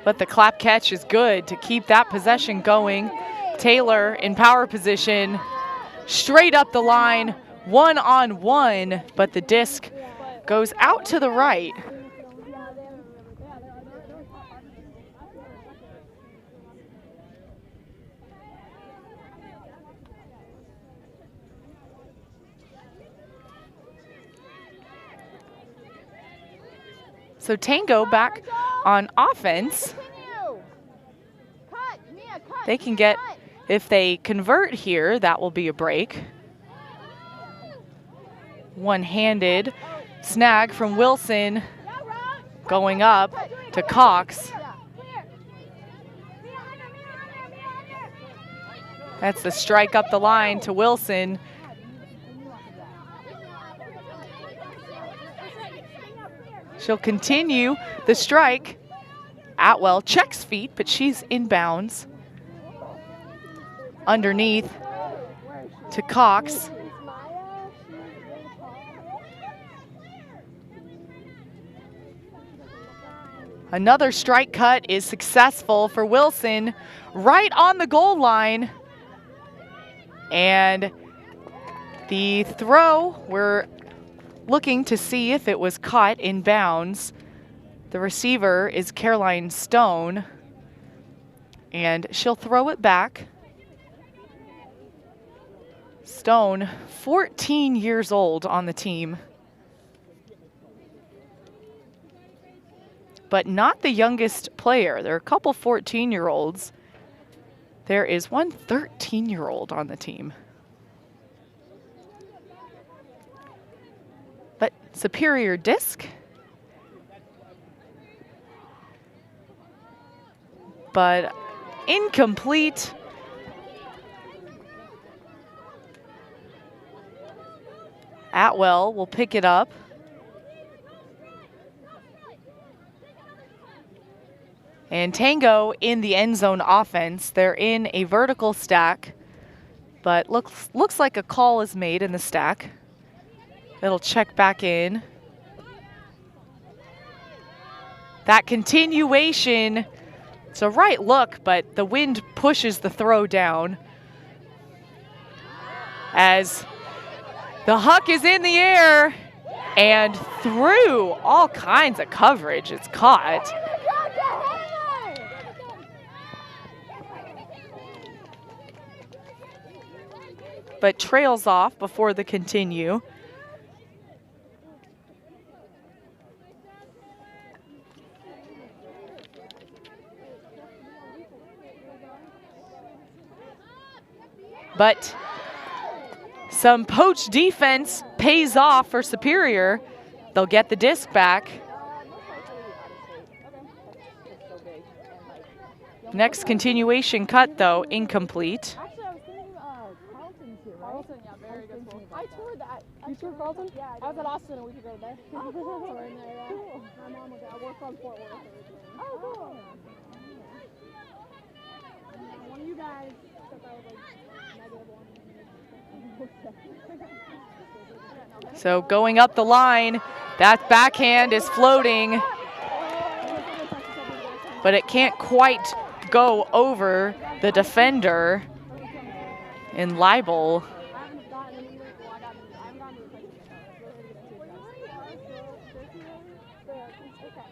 but the clap catch is good to keep that possession going. Taylor in power position, straight up the line, one-on-one, but the disc goes out to the right. So Tango back on offense. They can get, if they convert here, that will be a break. One-handed snag from Wilson going up to Cox. That's the strike up the line to Wilson. She'll continue the strike. Atwell checks feet, but she's inbounds. Underneath to Cox. Another strike cut is successful for Wilson, right on the goal line. And the throw, we're looking to see if it was caught in bounds. The receiver is Caroline Stone, and she'll throw it back. Stone, 14 years old on the team. but not the youngest player. There are a couple 14-year-olds. There is one 13-year-old on the team. But Superior disc. But incomplete. Atwell will pick it up. And Tango in the end zone offense. They're in a vertical stack, but looks like a call is made in the stack. It'll check back in. That continuation, it's a right look, but the wind pushes the throw down. As the Huck is in the air and through all kinds of coverage, it's caught. But trails off before the continue. But some poach defense pays off for Superior. They'll get the disc back. Next continuation cut, though, incomplete. I toured that. You toured Carlton? Yeah. I was at Austin a week ago there. Oh, cool. Touring there, yeah. Cool. My mom was there. I work from Fort Worth originally. Oh, cool. One of you guys said that was like -1. So going up the line, that backhand is floating, but it can't quite go over the defender in Libel.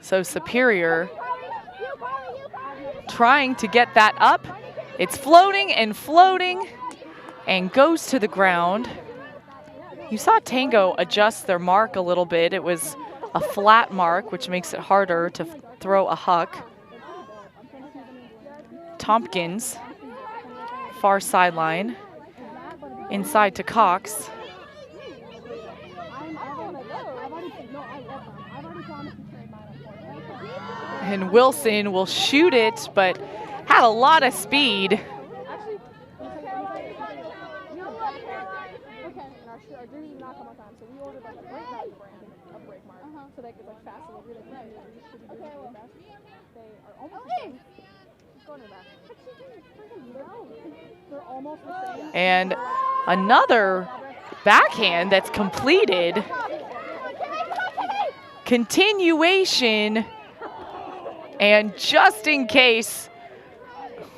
So Superior trying to get that up. It's floating and floating and goes to the ground. You saw Tango adjust their mark a little bit. It was a flat mark, which makes it harder to throw a huck. Tompkins, far sideline, inside to Cox. And Wilson will shoot it, but had a lot of speed. And another backhand that's completed. Continuation. And just in case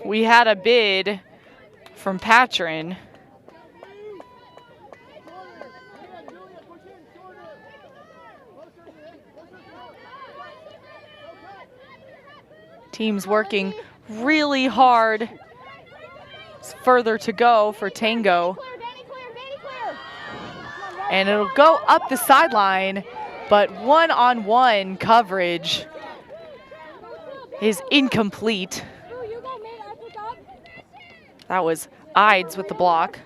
we had a bid from Patron, team's working really hard. It's further to go for Tango. And it'll go up the sideline, but one-on-one coverage is incomplete. That was Ides with the block.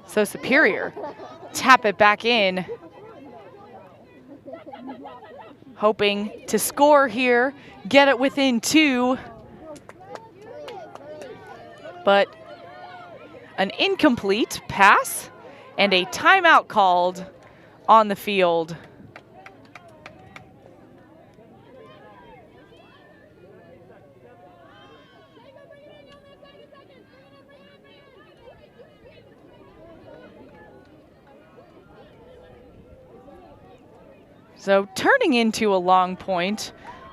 So Superior tap it back in, hoping to score here, get it within 2. But an incomplete pass and a timeout called on the field. So turning into a long point,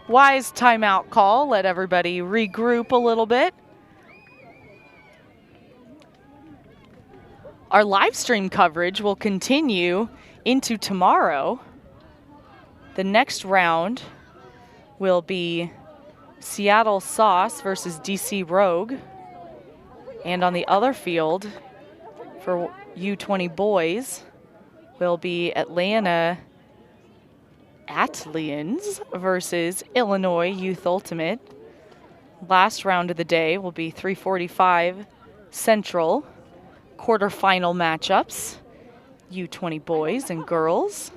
wise timeout call, let everybody regroup a little bit. Our live stream coverage will continue into tomorrow. The next round will be Seattle Sauce versus DC Rogue. And on the other field for U20 boys will be Atlanta Atleans versus Illinois Youth Ultimate. Last round of the day will be 3:45 Central quarterfinal matchups, U20 boys and girls.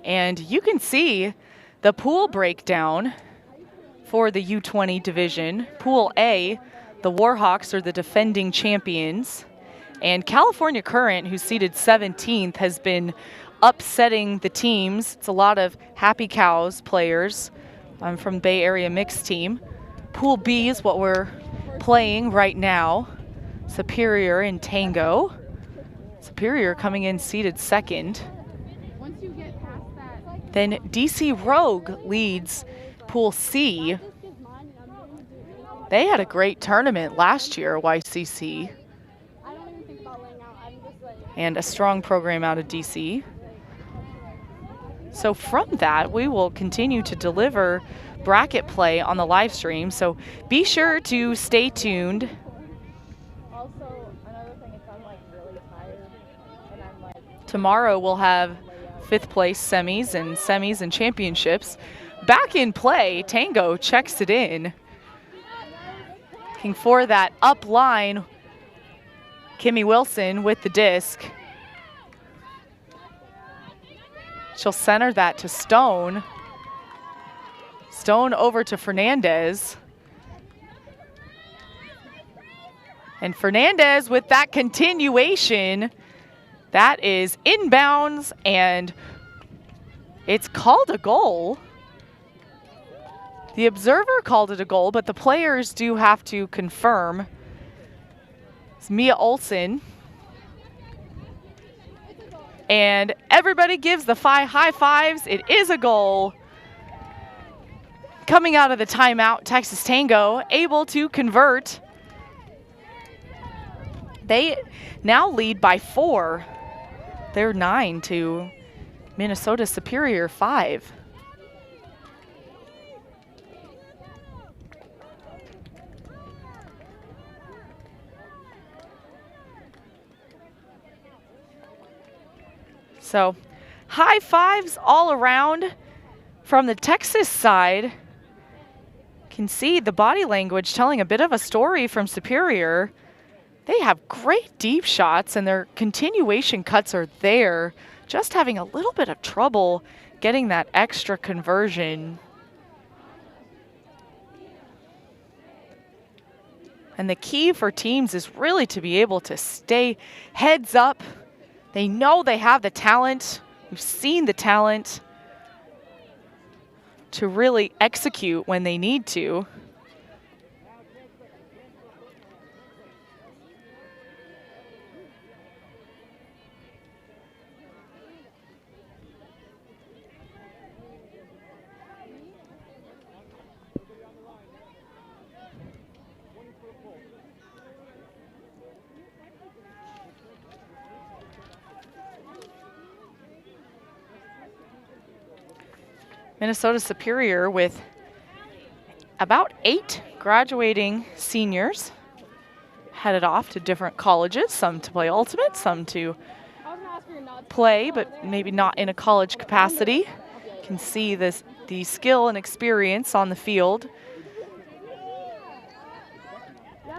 And you can see the pool breakdown for the U20 division. Pool A, the Warhawks are the defending champions. And California Current, who's seeded 17th, has been upsetting the teams. It's a lot of Happy Cows players from Bay Area mixed team. Pool B is what we're playing right now. Superior and Tango. Superior coming in seeded second. Then DC Rogue leads Pool C. They had a great tournament last year, YCC. And a strong program out of DC. So from that, we will continue to deliver bracket play on the live stream. So be sure to stay tuned. Tomorrow we'll have 5th place semis and championships. Back in play, Tango checks it in. Looking for that up line. Kimmy Wilson with the disc. She'll center that to Stone. Stone over to Fernandez. And Fernandez with that continuation. That is inbounds, and it's called a goal. The observer called it a goal, but the players do have to confirm. It's Mia Olson. And everybody gives the high fives. It is a goal. Coming out of the timeout, Texas Tango able to convert. They now lead by 4. They're 9 to Minnesota Superior 5. So high fives all around. From the Texas side, can see the body language telling a bit of a story from Superior. They have great deep shots, and their continuation cuts are there. Just having a little bit of trouble getting that extra conversion. And the key for teams is really to be able to stay heads up. They know they have the talent. We've seen the talent to really execute when they need to. Minnesota Superior with about 8 graduating seniors headed off to different colleges, some to play Ultimate, some to play, but maybe not in a college capacity. You can see the skill and experience on the field.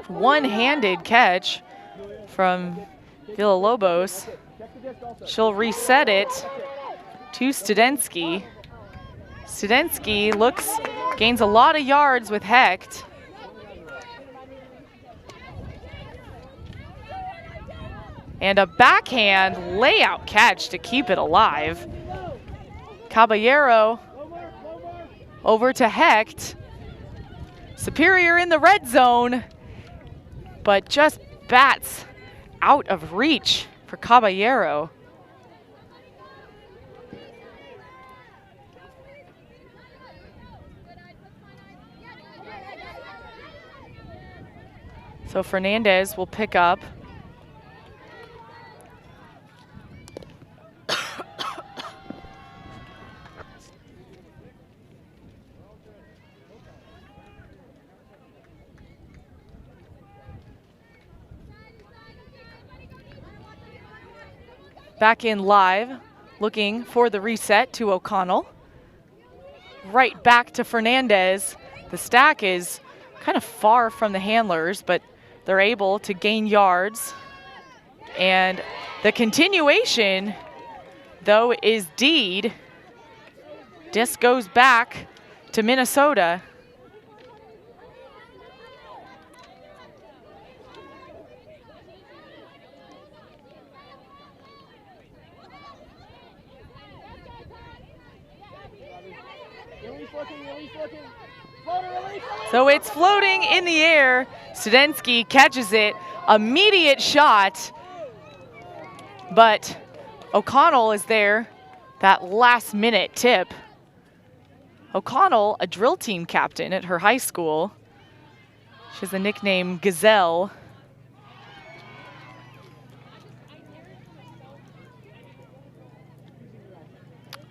One-handed catch from Villalobos. She'll reset it to Studensky. Studensky gains a lot of yards with Hecht. And a backhand layout catch to keep it alive. Caballero over to Hecht. Superior in the red zone, but just bats out of reach for Caballero. So Fernandez will pick up. Back in live, looking for the reset to O'Connell. Right back to Fernandez. The stack is kind of far from the handlers, but they're able to gain yards. And the continuation, though, is Deed. Disc goes back to Minnesota. So it's floating in the air. Studensky catches it. Immediate shot. But O'Connell is there. That last minute tip. O'Connell, a drill team captain at her high school. She has the nickname Gazelle.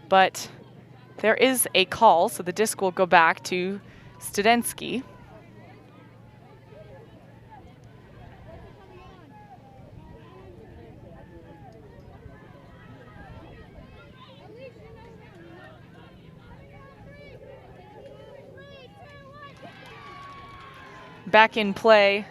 But there is a call, so the disc will go back to Studensky. Back in play.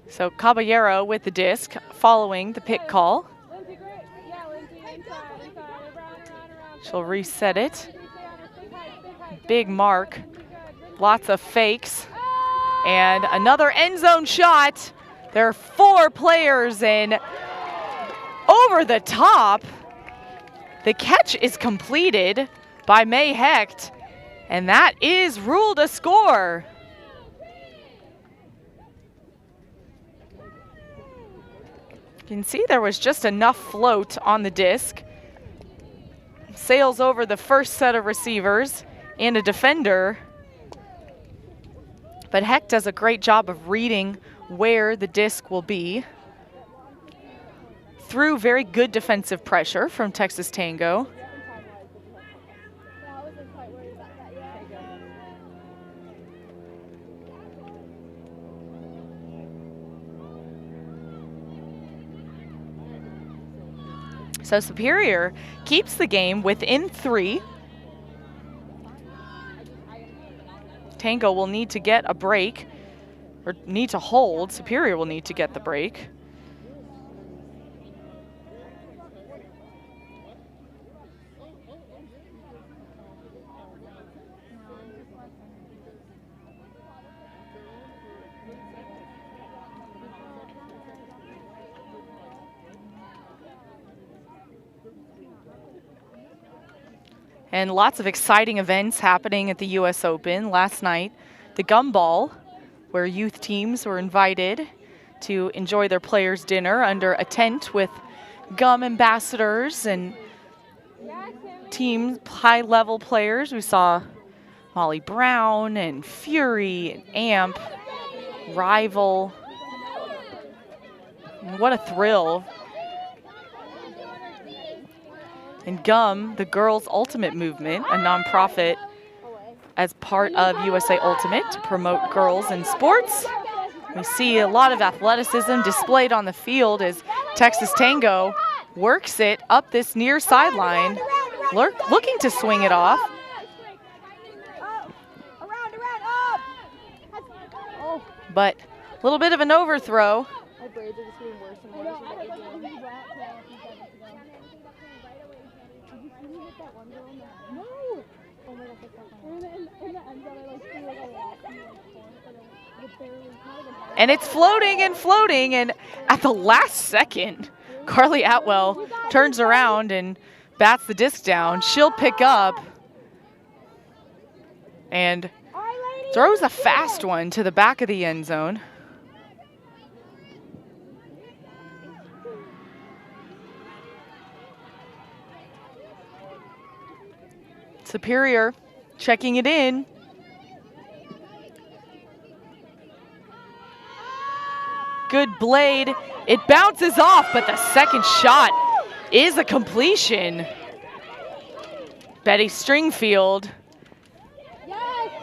So Caballero with the disc following the pick call. She'll reset it. Big mark. Lots of fakes. And another end zone shot. There are 4 players in over the top. The catch is completed by May Hecht, and that is ruled a score. You can see there was just enough float on the disc. Sails over the first set of receivers and a defender. But Hecht does a great job of reading where the disc will be through very good defensive pressure from Texas Tango. So Superior keeps the game within 3. Tango will need to get a break, or need to hold. Superior will need to get the break. And lots of exciting events happening at the U.S. Open. Last night, the Gumball, where youth teams were invited to enjoy their players' dinner under a tent with gum ambassadors and team high-level players. We saw Molly Brown and Fury and Amp, Rival. And what a thrill. And GUM, the Girls Ultimate Movement, a nonprofit as part of USA Ultimate to promote girls in sports. We see a lot of athleticism displayed on the field as Texas Tango works it up this near sideline, looking to swing it off. But a little bit of an overthrow. And it's floating and floating, and at the last second, Carly Atwell turns around and bats the disc down. She'll pick up and throws a fast one to the back of the end zone. Superior checking it in. Good blade. It bounces off, but the second shot is a completion. Betty Stringfield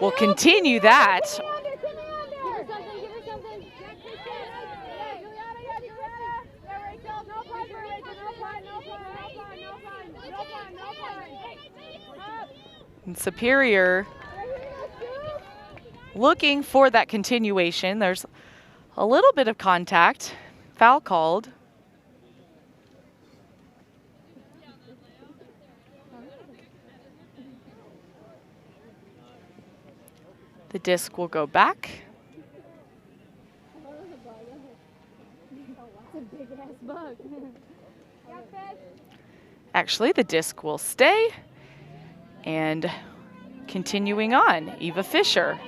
will continue that. And Superior looking for that continuation. There's a little bit of contact. Foul called. The disc will go back. Actually, the disc will stay. And continuing on, Eva Fisher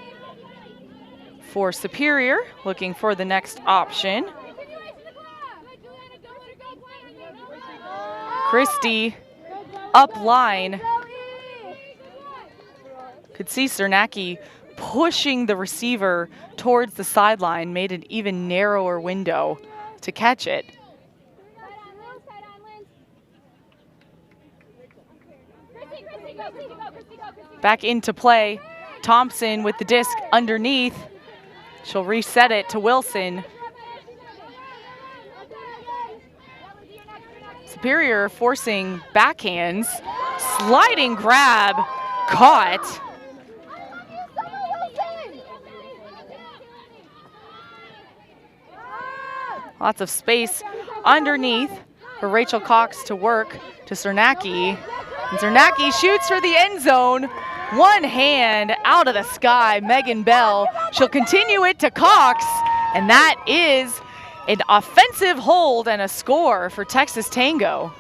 for Superior, looking for the next option. Christie up line. Could see Cernacki pushing the receiver towards the sideline, made an even narrower window to catch it. Back into play. Thompson with the disc underneath. She'll reset it to Wilson. Superior forcing backhands. Sliding grab. Caught. Lots of space underneath for Rachel Cox to work to Cernacki. And Cernacki shoots for the end zone. One hand out of the sky, Megan Bell. She'll continue it to Cox, and that is an offensive hold and a score for Texas Tango.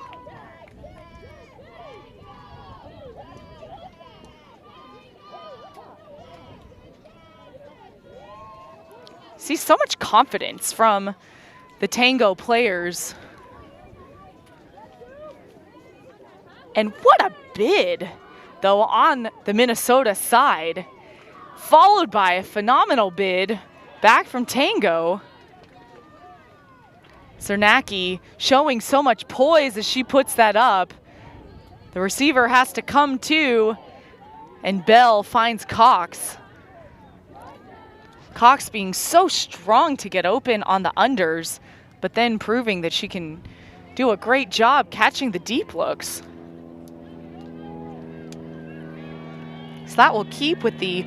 See so much confidence from the Tango players. And what a bid, though, on the Minnesota side, followed by a phenomenal bid back from Tango. Cernacki showing so much poise as she puts that up. The receiver has to come to, and Bell finds Cox. Cox being so strong to get open on the unders, but then proving that she can do a great job catching the deep looks. So that will keep with the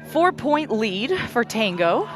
4-point lead for Tango.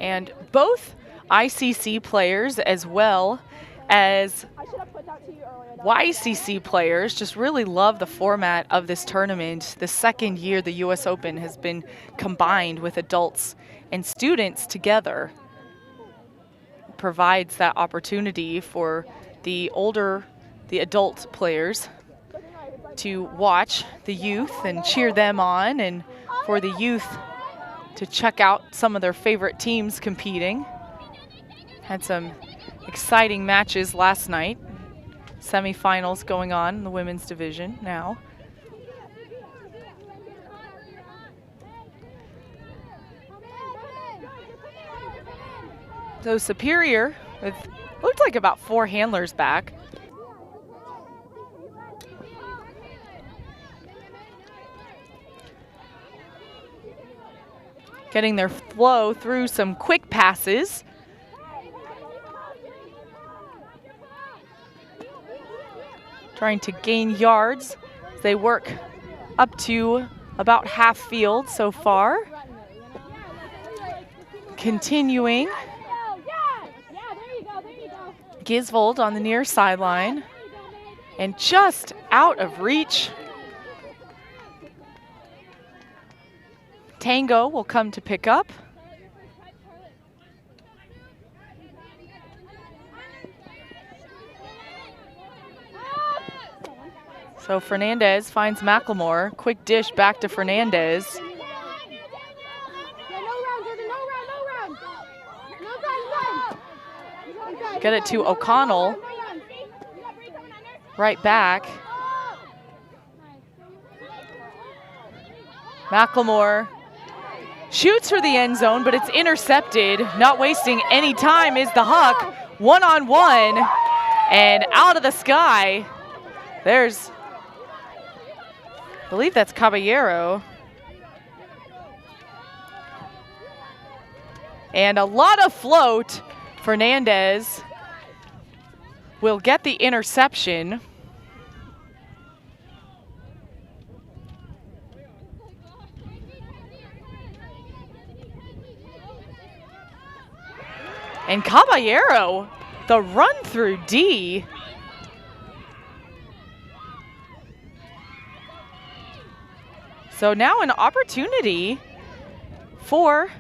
And both ICC players as well as YCC players just really love the format of this tournament. The second year the US Open has been combined with adults and students together. It provides that opportunity for the adult players to watch the youth and cheer them on, and for the youth to check out some of their favorite teams competing. Had some exciting matches last night. Semifinals going on in the women's division now. So Superior with looked like about 4 handlers back. Getting their flow through some quick passes. Trying to gain yards as they work up to about half field so far. Continuing. Gisvold on the near sideline. And just out of reach. Tango will come to pick up. So Fernandez finds Macklemore. Quick dish back to Fernandez. Get it to O'Connell. Right back. Macklemore shoots for the end zone, but it's intercepted. Not wasting any time is the Huck. One-on-one and out of the sky. There's, I believe that's Caballero. And a lot of float. Fernandez will get the interception. And Caballero, the run through D. So now an opportunity for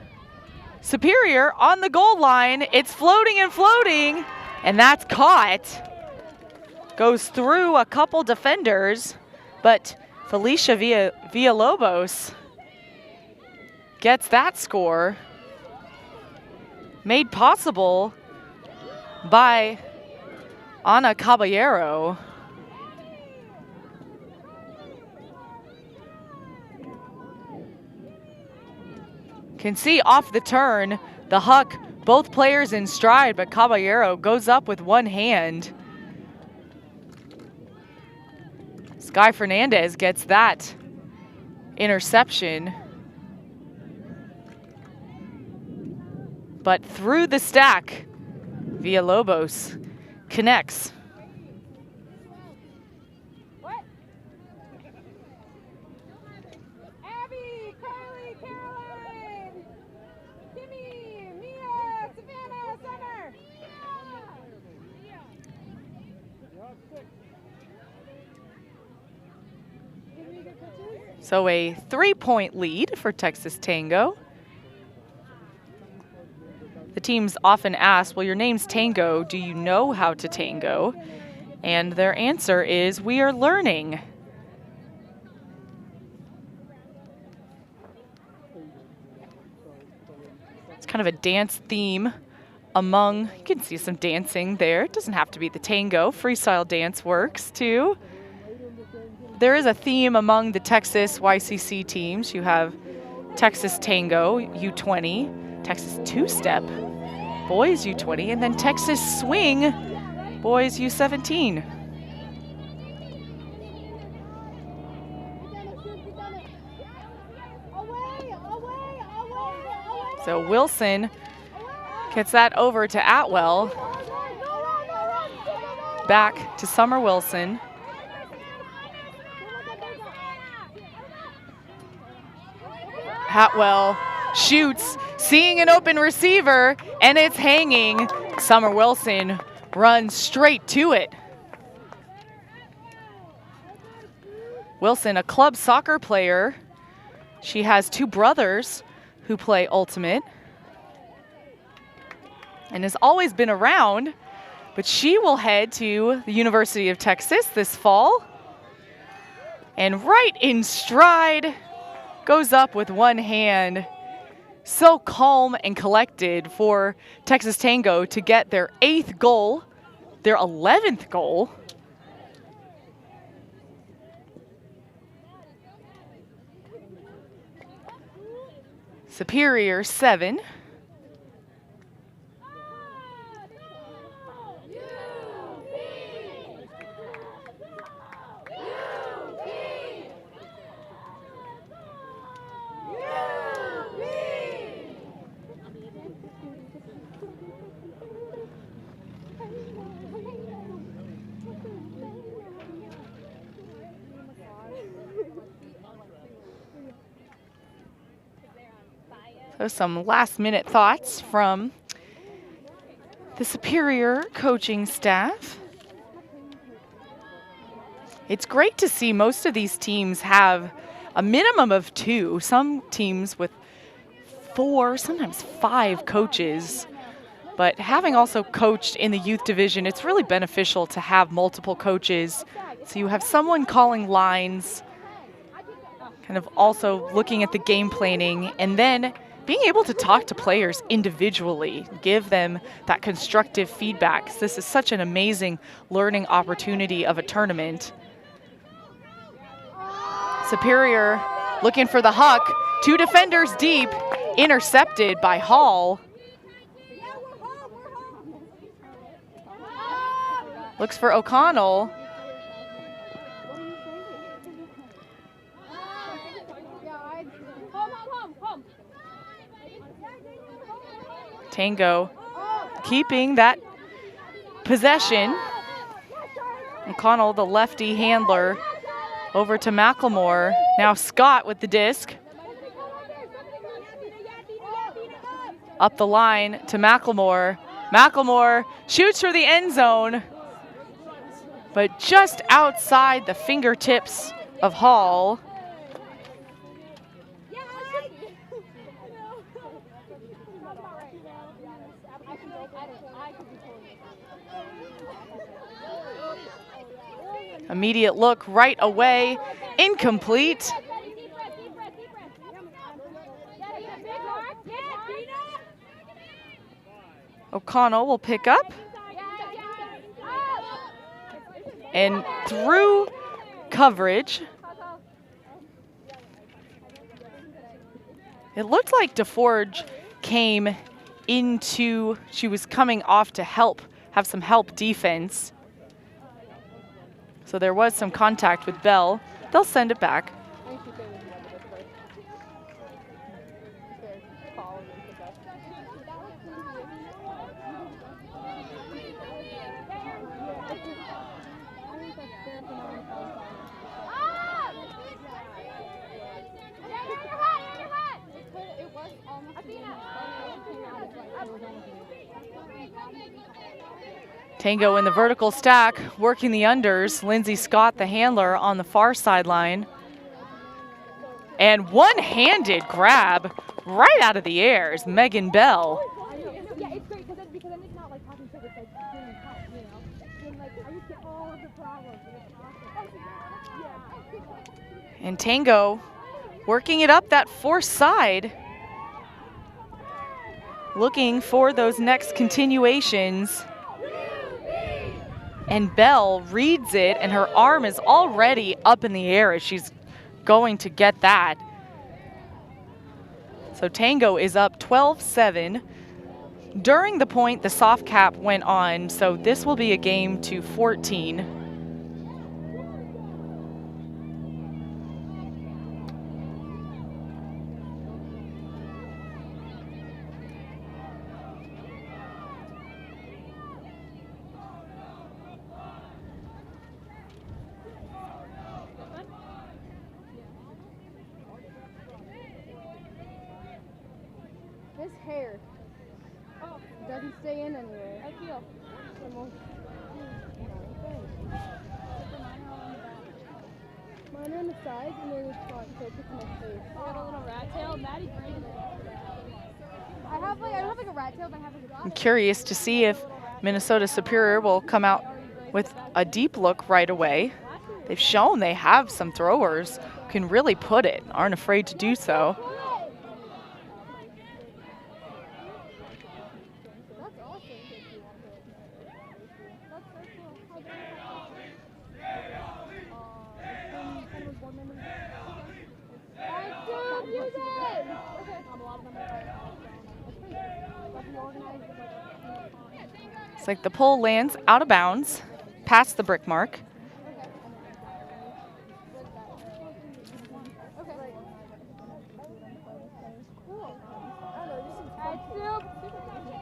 Superior on the goal line. It's floating and floating, and that's caught. Goes through a couple defenders, but Felicia Villalobos gets that score. Made possible by Ana Caballero. Can see off the turn, the Huck, both players in stride, but Caballero goes up with one hand. Sky Fernandez gets that interception. But through the stack, Villalobos connects. Abby, Carly, Caroline, Kimmy, Mia, Savannah, Summer. So a 3-point lead for Texas Tango. The teams often ask, well, your name's Tango, do you know how to tango? And their answer is, we are learning. It's kind of a dance theme among, you can see some dancing there. It doesn't have to be the tango. Freestyle dance works too. There is a theme among the Texas YCC teams. You have Texas Tango, U20, Texas Two-Step, boys U20, and then Texas Swing, boys U17. So Wilson gets that over to Atwell. Back to Summer Wilson. Atwell shoots, seeing an open receiver, and it's hanging. Summer Wilson runs straight to it. Wilson, a club soccer player. She has two brothers who play Ultimate and has always been around, but she will head to the University of Texas this fall. And right in stride, goes up with one hand. So calm and collected for Texas Tango to get their 8th goal, their 11th goal. Superior 7. So some last-minute thoughts from the Superior coaching staff. It's great to see most of these teams have a minimum of 2. Some teams with 4, sometimes 5 coaches. But having also coached in the youth division, it's really beneficial to have multiple coaches So you have someone calling lines, kind of also looking at the game planning, and then being able to talk to players individually, give them that constructive feedback. This is such an amazing learning opportunity of a tournament. Superior looking for the huck. 2 defenders deep, intercepted by Hall. Looks for O'Connell. Tango keeping that possession. O'Connell, the lefty handler, over to McLemore. Now Scott with the disc. Up the line to McLemore. McLemore shoots for the end zone, but just outside the fingertips of Hall. Immediate look right away, incomplete. O'Connell will pick up. And through coverage, it looked like DeForge came into, she was coming off to help, have some help defense. So there was some contact with Bell. They'll send it back. Tango in the vertical stack, working the unders. Lindsey Scott, the handler, on the far sideline. And one-handed grab right out of the air is Megan Bell. Yeah, it's great because then it's not like talking sugar, it's like doing cut, you know? And like, I used to get all of the problems. And Tango working it up that force side. Looking for those next continuations. And Bell reads it, and her arm is already up in the air as she's going to get that. So Tango is up 12-7. During the point, the soft cap went on, so this will be a game to 14. This hair doesn't stay in anywhere. I feel. Mine are on the sides and then it's front, so it puts my face. I have a little rat tail. Maddie's breathing it. I don't have like a rat tail, but I have like a... I'm curious to see if Minnesota Superior will come out with a deep look right away. They've shown they have some throwers who can really put it, aren't afraid to do so. It's like the pole lands out of bounds, past the brick mark.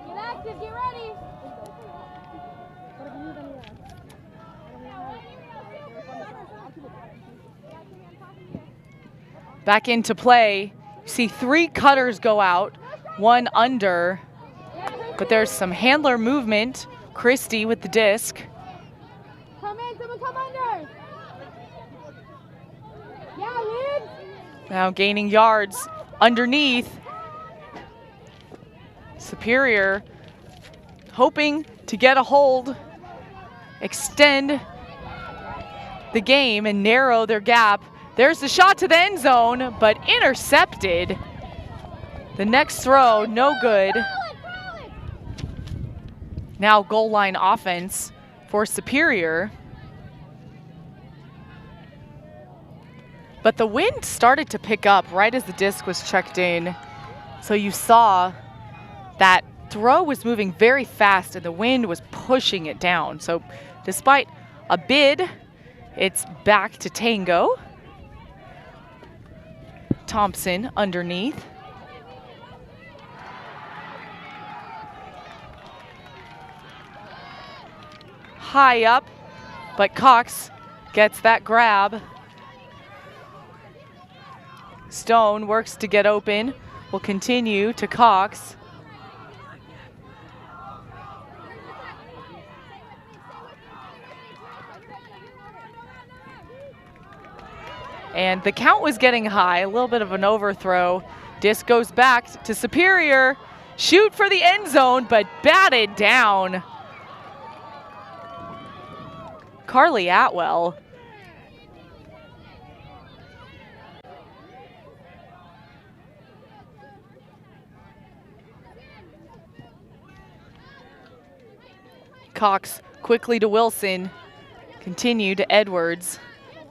Get active, get ready. Back into play. You see 3 cutters go out, 1 under, but there's some handler movement. Christie with the disc. Come in, someone come under. Yeah, Liz. Now gaining yards underneath. Superior hoping to get a hold, extend the game and narrow their gap. There's the shot to the end zone, but intercepted. The next throw, no good. Now goal line offense for Superior. But the wind started to pick up right as the disc was checked in. So you saw that throw was moving very fast and the wind was pushing it down. So despite a bid, it's back to Tango. Thompson underneath. High up, but Cox gets that grab. Stone works to get open, will continue to Cox. And the count was getting high, a little bit of an overthrow. Disc goes back to Superior. Shoot for the end zone, but batted down. Carly Atwell. Cox quickly to Wilson. Continue to Edwards.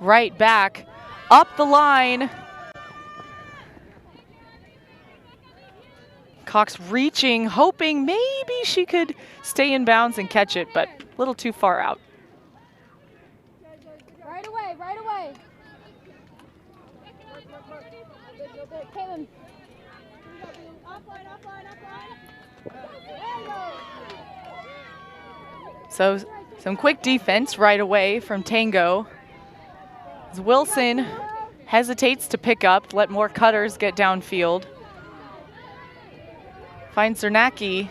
Right back. Up the line. Cox reaching, hoping maybe she could stay in bounds and catch it, but a little too far out. Right away, right away. Caitlin. Offline, offline, offline. So some quick defense right away from Tango. As Wilson hesitates to pick up, let more cutters get downfield. Finds Zernacki.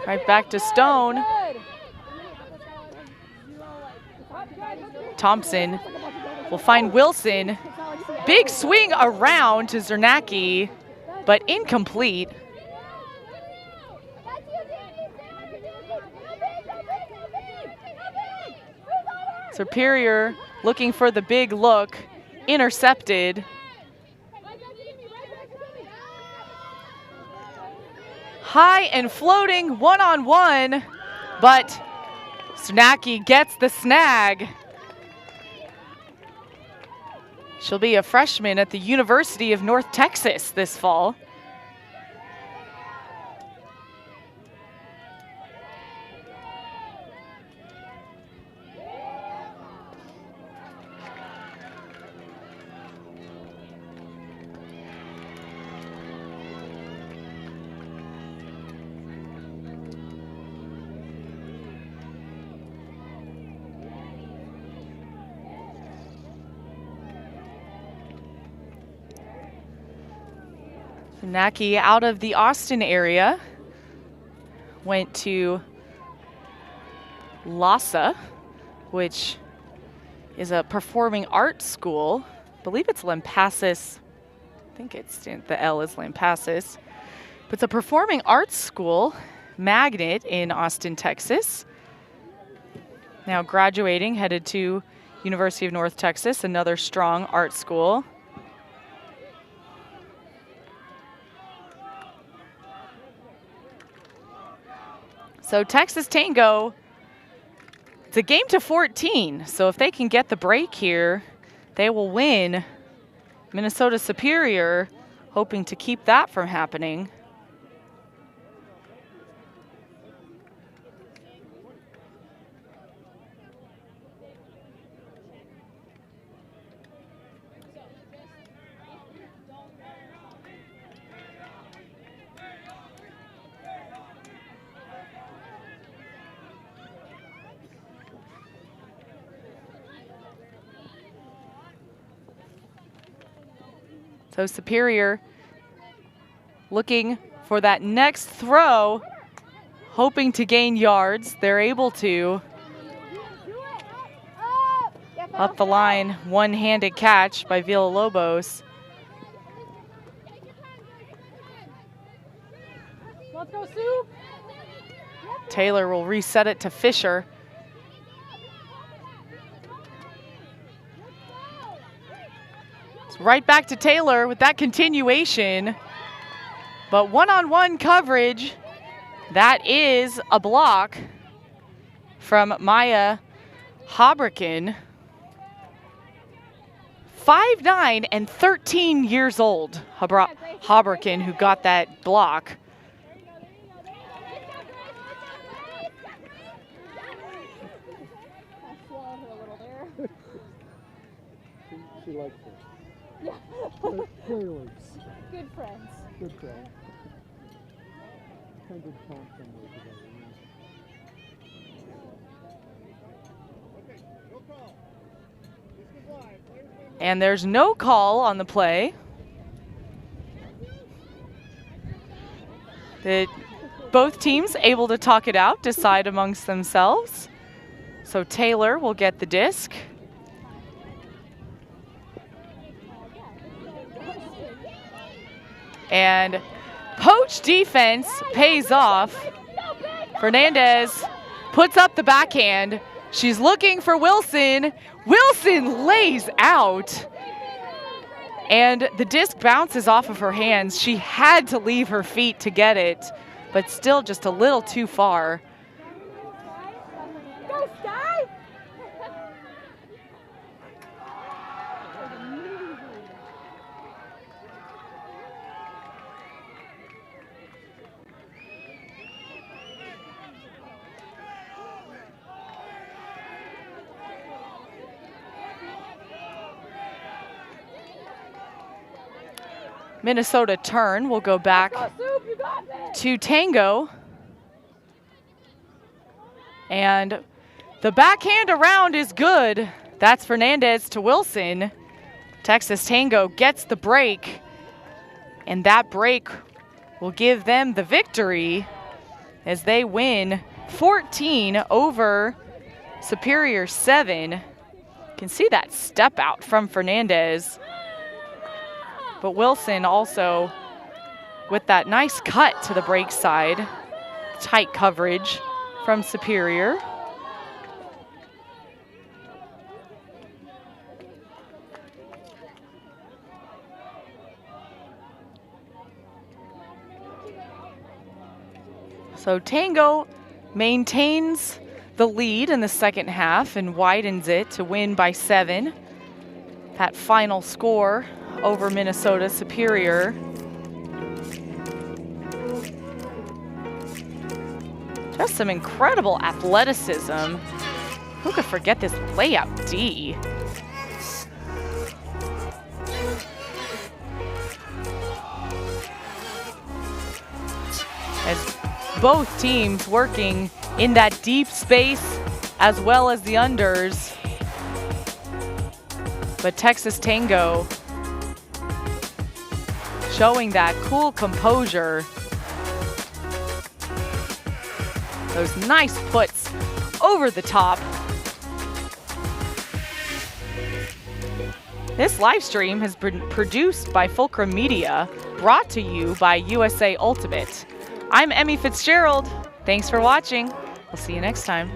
Right back to Stone. Thompson will find Wilson. Big swing around to Zernacki, but incomplete. Superior looking for the big look, intercepted. High and floating, one-on-one, but Zernacki gets the snag. She'll be a freshman at the University of North Texas this fall. Zernacki out of the Austin area, went to LASA, which is a performing arts school. I believe it's Lampasas. I think the L is Lampasas. But it's a performing arts school, magnet in Austin, Texas. Now graduating, headed to University of North Texas, another strong art school. So Texas Tango, it's a game to 14. So if they can get the break here, they will win. Minnesota Superior hoping to keep that from happening. So Superior looking for that next throw, hoping to gain yards. They're able to. Up the line, one-handed catch by Villalobos. Let's go, Sue. Taylor will reset it to Fisher. It's right back to Taylor with that continuation. But one-on-one coverage, that is a block from Maya Haberkin. 5'9" and 13 years old, Haberkin, who got that block. She likes it. Yeah. Clearly. Good friends. Good friend. Kind of talk somewhere together. And there's no call on the play. Both teams able to talk it out, decide amongst themselves. So Taylor will get the disc. And poach defense pays off. Fernandez puts up the backhand. She's looking for Wilson. Wilson lays out. And the disc bounces off of her hands. She had to leave her feet to get it, but still just a little too far. Go, Sky! Minnesota turn will go back to Tango. And the backhand around is good. That's Fernandez to Wilson. Texas Tango gets the break. And that break will give them the victory as they win 14 over Superior 7. You can see that step out from Fernandez. But Wilson also with that nice cut to the break side. Tight coverage from Superior. So Tango maintains the lead in the second half and widens it to win by 7. That final score over Minnesota Superior. Just some incredible athleticism. Who could forget this layout D? As both teams working in that deep space as well as the unders. But Texas Tango showing that cool composure. Those nice puts over the top. This live stream has been produced by Fulcrum Media, brought to you by USA Ultimate. I'm Emmy Fitzgerald. Thanks for watching. We'll see you next time.